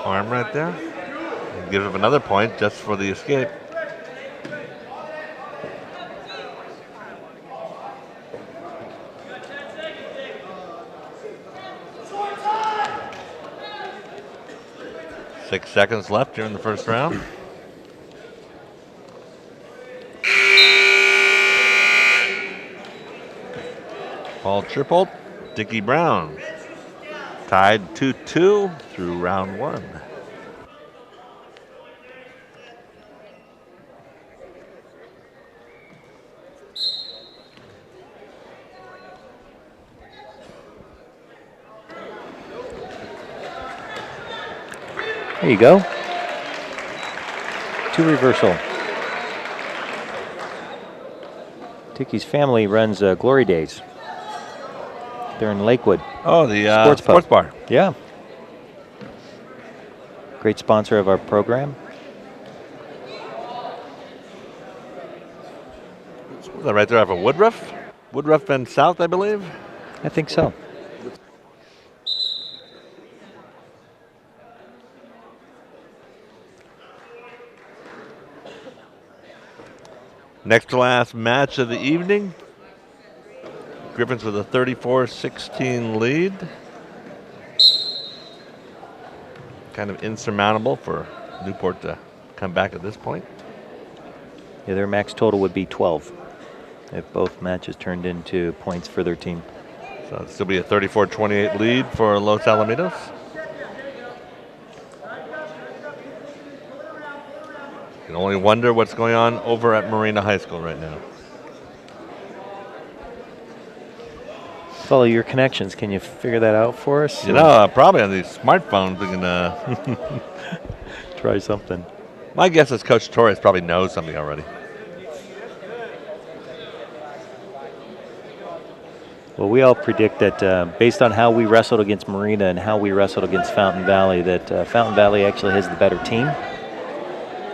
arm right there. And give him another point just for the escape. Six seconds left here in the first round. Paul Tripold, Dicky Brown. Tied 2-2 through round one. There you go. Two reversal. Dicky's family runs Glory Days. They're in Lakewood. Oh, the sports bar. Yeah. Great sponsor of our program. Is that right there off of Woodruff? Woodruff and South, I believe? I think so. Next to last match of the evening. Griffins with a 34-16 lead. Kind of insurmountable for Newport to come back at this point. Yeah, their max total would be 12 if both matches turned into points for their team. So it'll still be a 34-28 lead for Los Alamitos. You can only wonder what's going on over at Marina High School right now. Follow your connections. Can you figure that out for us? You know, probably on these smartphones we can try something. My guess is Coach Torres probably knows something already. Well, we all predict that based on how we wrestled against Marina and how we wrestled against Fountain Valley, that Fountain Valley actually has the better team.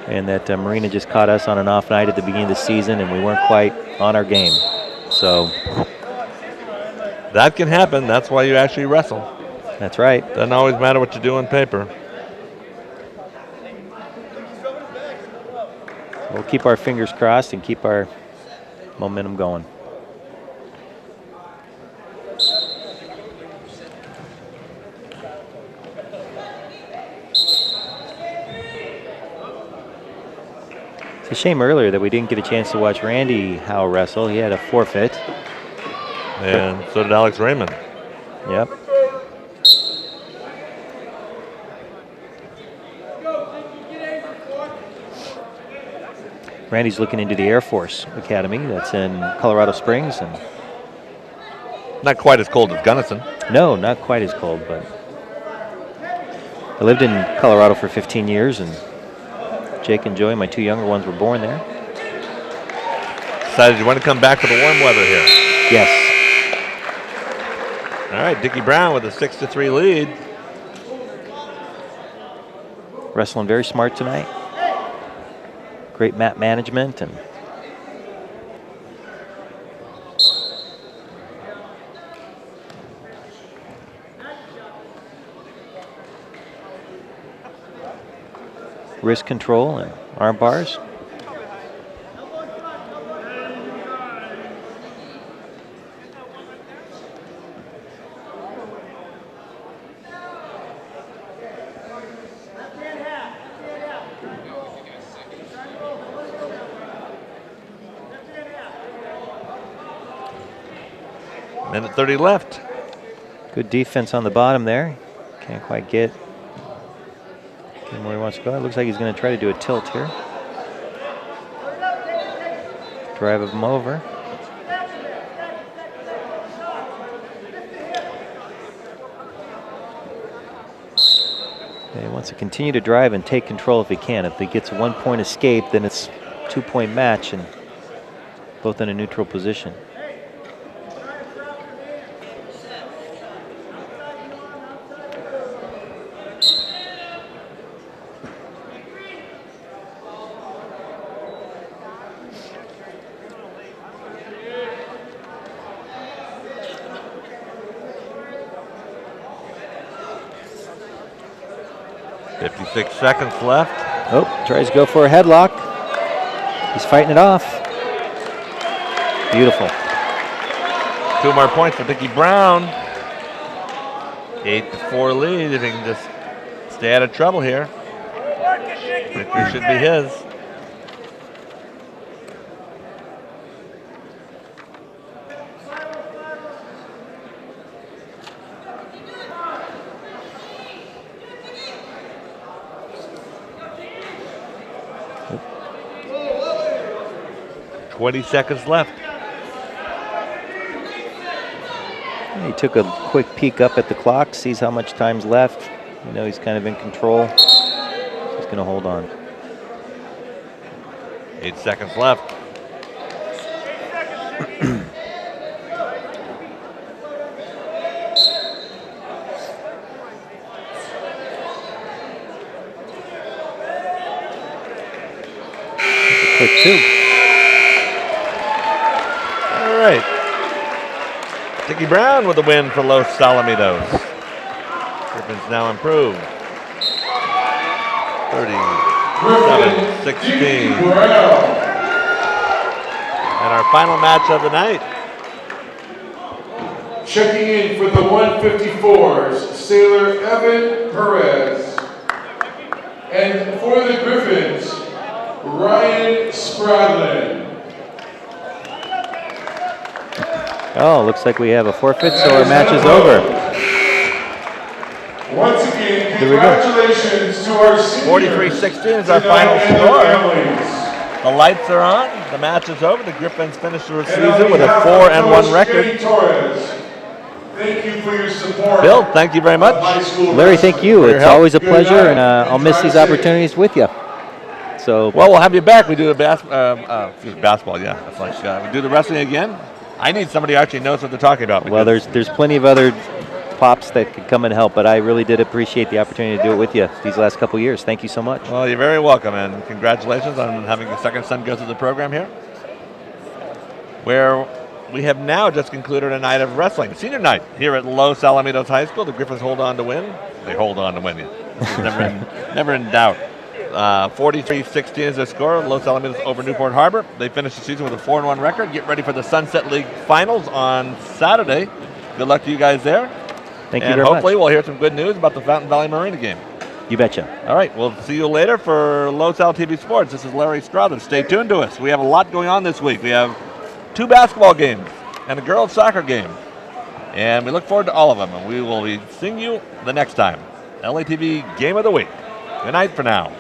And that Marina just caught us on an off night at the beginning of the season and we weren't quite on our game. So that can happen. That's why you actually wrestle. That's right. Doesn't always matter what you do on paper. We'll keep our fingers crossed and keep our momentum going. It's a shame earlier that we didn't get a chance to watch Randy Howe wrestle. He had a forfeit. And so did Alex Raymond. Yep. Randy's looking into the Air Force Academy that's in Colorado Springs. And not quite as cold as Gunnison. No, not quite as cold, but I lived in Colorado for 15 years, and Jake and Joey, my two younger ones, were born there. Decided you want to come back for the warm weather here. Yes. All right, Dicky Brown with a 6-3 lead. Wrestling very smart tonight. Great mat management and wrist control and arm bars. Minute 30 left. Good defense on the bottom there. Can't quite get him where he wants to go. It looks like he's going to try to do a tilt here. Drive him over. He wants to continue to drive and take control if he can. If he gets a 1 point escape, then it's a 2 point match and both in a neutral position. 6 seconds left. Oh, tries to go for a headlock. He's fighting it off. Beautiful. 2 more points for Dicky Brown. 8-4 lead if he can just stay out of trouble here. Victory should be his. Yep. 20 seconds left. He took a quick peek up at the clock, sees how much time's left. You know he's kind of in control. He's going to hold on. 8 seconds left. Quick 2. All right. Dicky Brown with the win for Los Alamitos. Griffins now improved. 37-16. And our final match of the night. Checking in for the 154s, Sailor Evan Perez. And for the Griffins, Ryan Spradlin. Oh, looks like we have a forfeit, so our match is over. Once again, Here we go. congratulations to our seniors. 43-16 is our final score. The lights are on. The match is over. The Griffins finished the season with a 4-1 record. Thank you for your support. Bill, thank you very much. Larry, thank you. It's help. always a Good pleasure, night. and I'll miss these Drive safe. opportunities with you. So, Well, we'll have you back. We do the basketball, yeah. That's like we do the wrestling again. I need somebody who actually knows what they're talking about. well, there's plenty of other pops that could come and help, but I really did appreciate the opportunity to do it with you these last couple years. Thank you so much. Well, you're very welcome, and congratulations on having your second son go through the program here, where we have now just concluded a night of wrestling, senior night here at Los Alamitos High School. The Griffins hold on to win. They hold on to win. It's never in doubt. 43-16 is their score. Los Alamitos over Newport Harbor. They finished the season with a 4-1 record. Get ready for the Sunset League Finals on Saturday. Good luck to you guys there. Thank you and very hopefully much. we'll hear some good news about the Fountain Valley Marina game. You betcha. All right, we'll see you later for Los Al TV Sports. This is Larry Strother. Stay tuned to us. We have a lot going on this week. We have 2 basketball games and a girls' soccer game. And we look forward to all of them. And we will be seeing you the next time. LATV Game of the Week. Good night for now.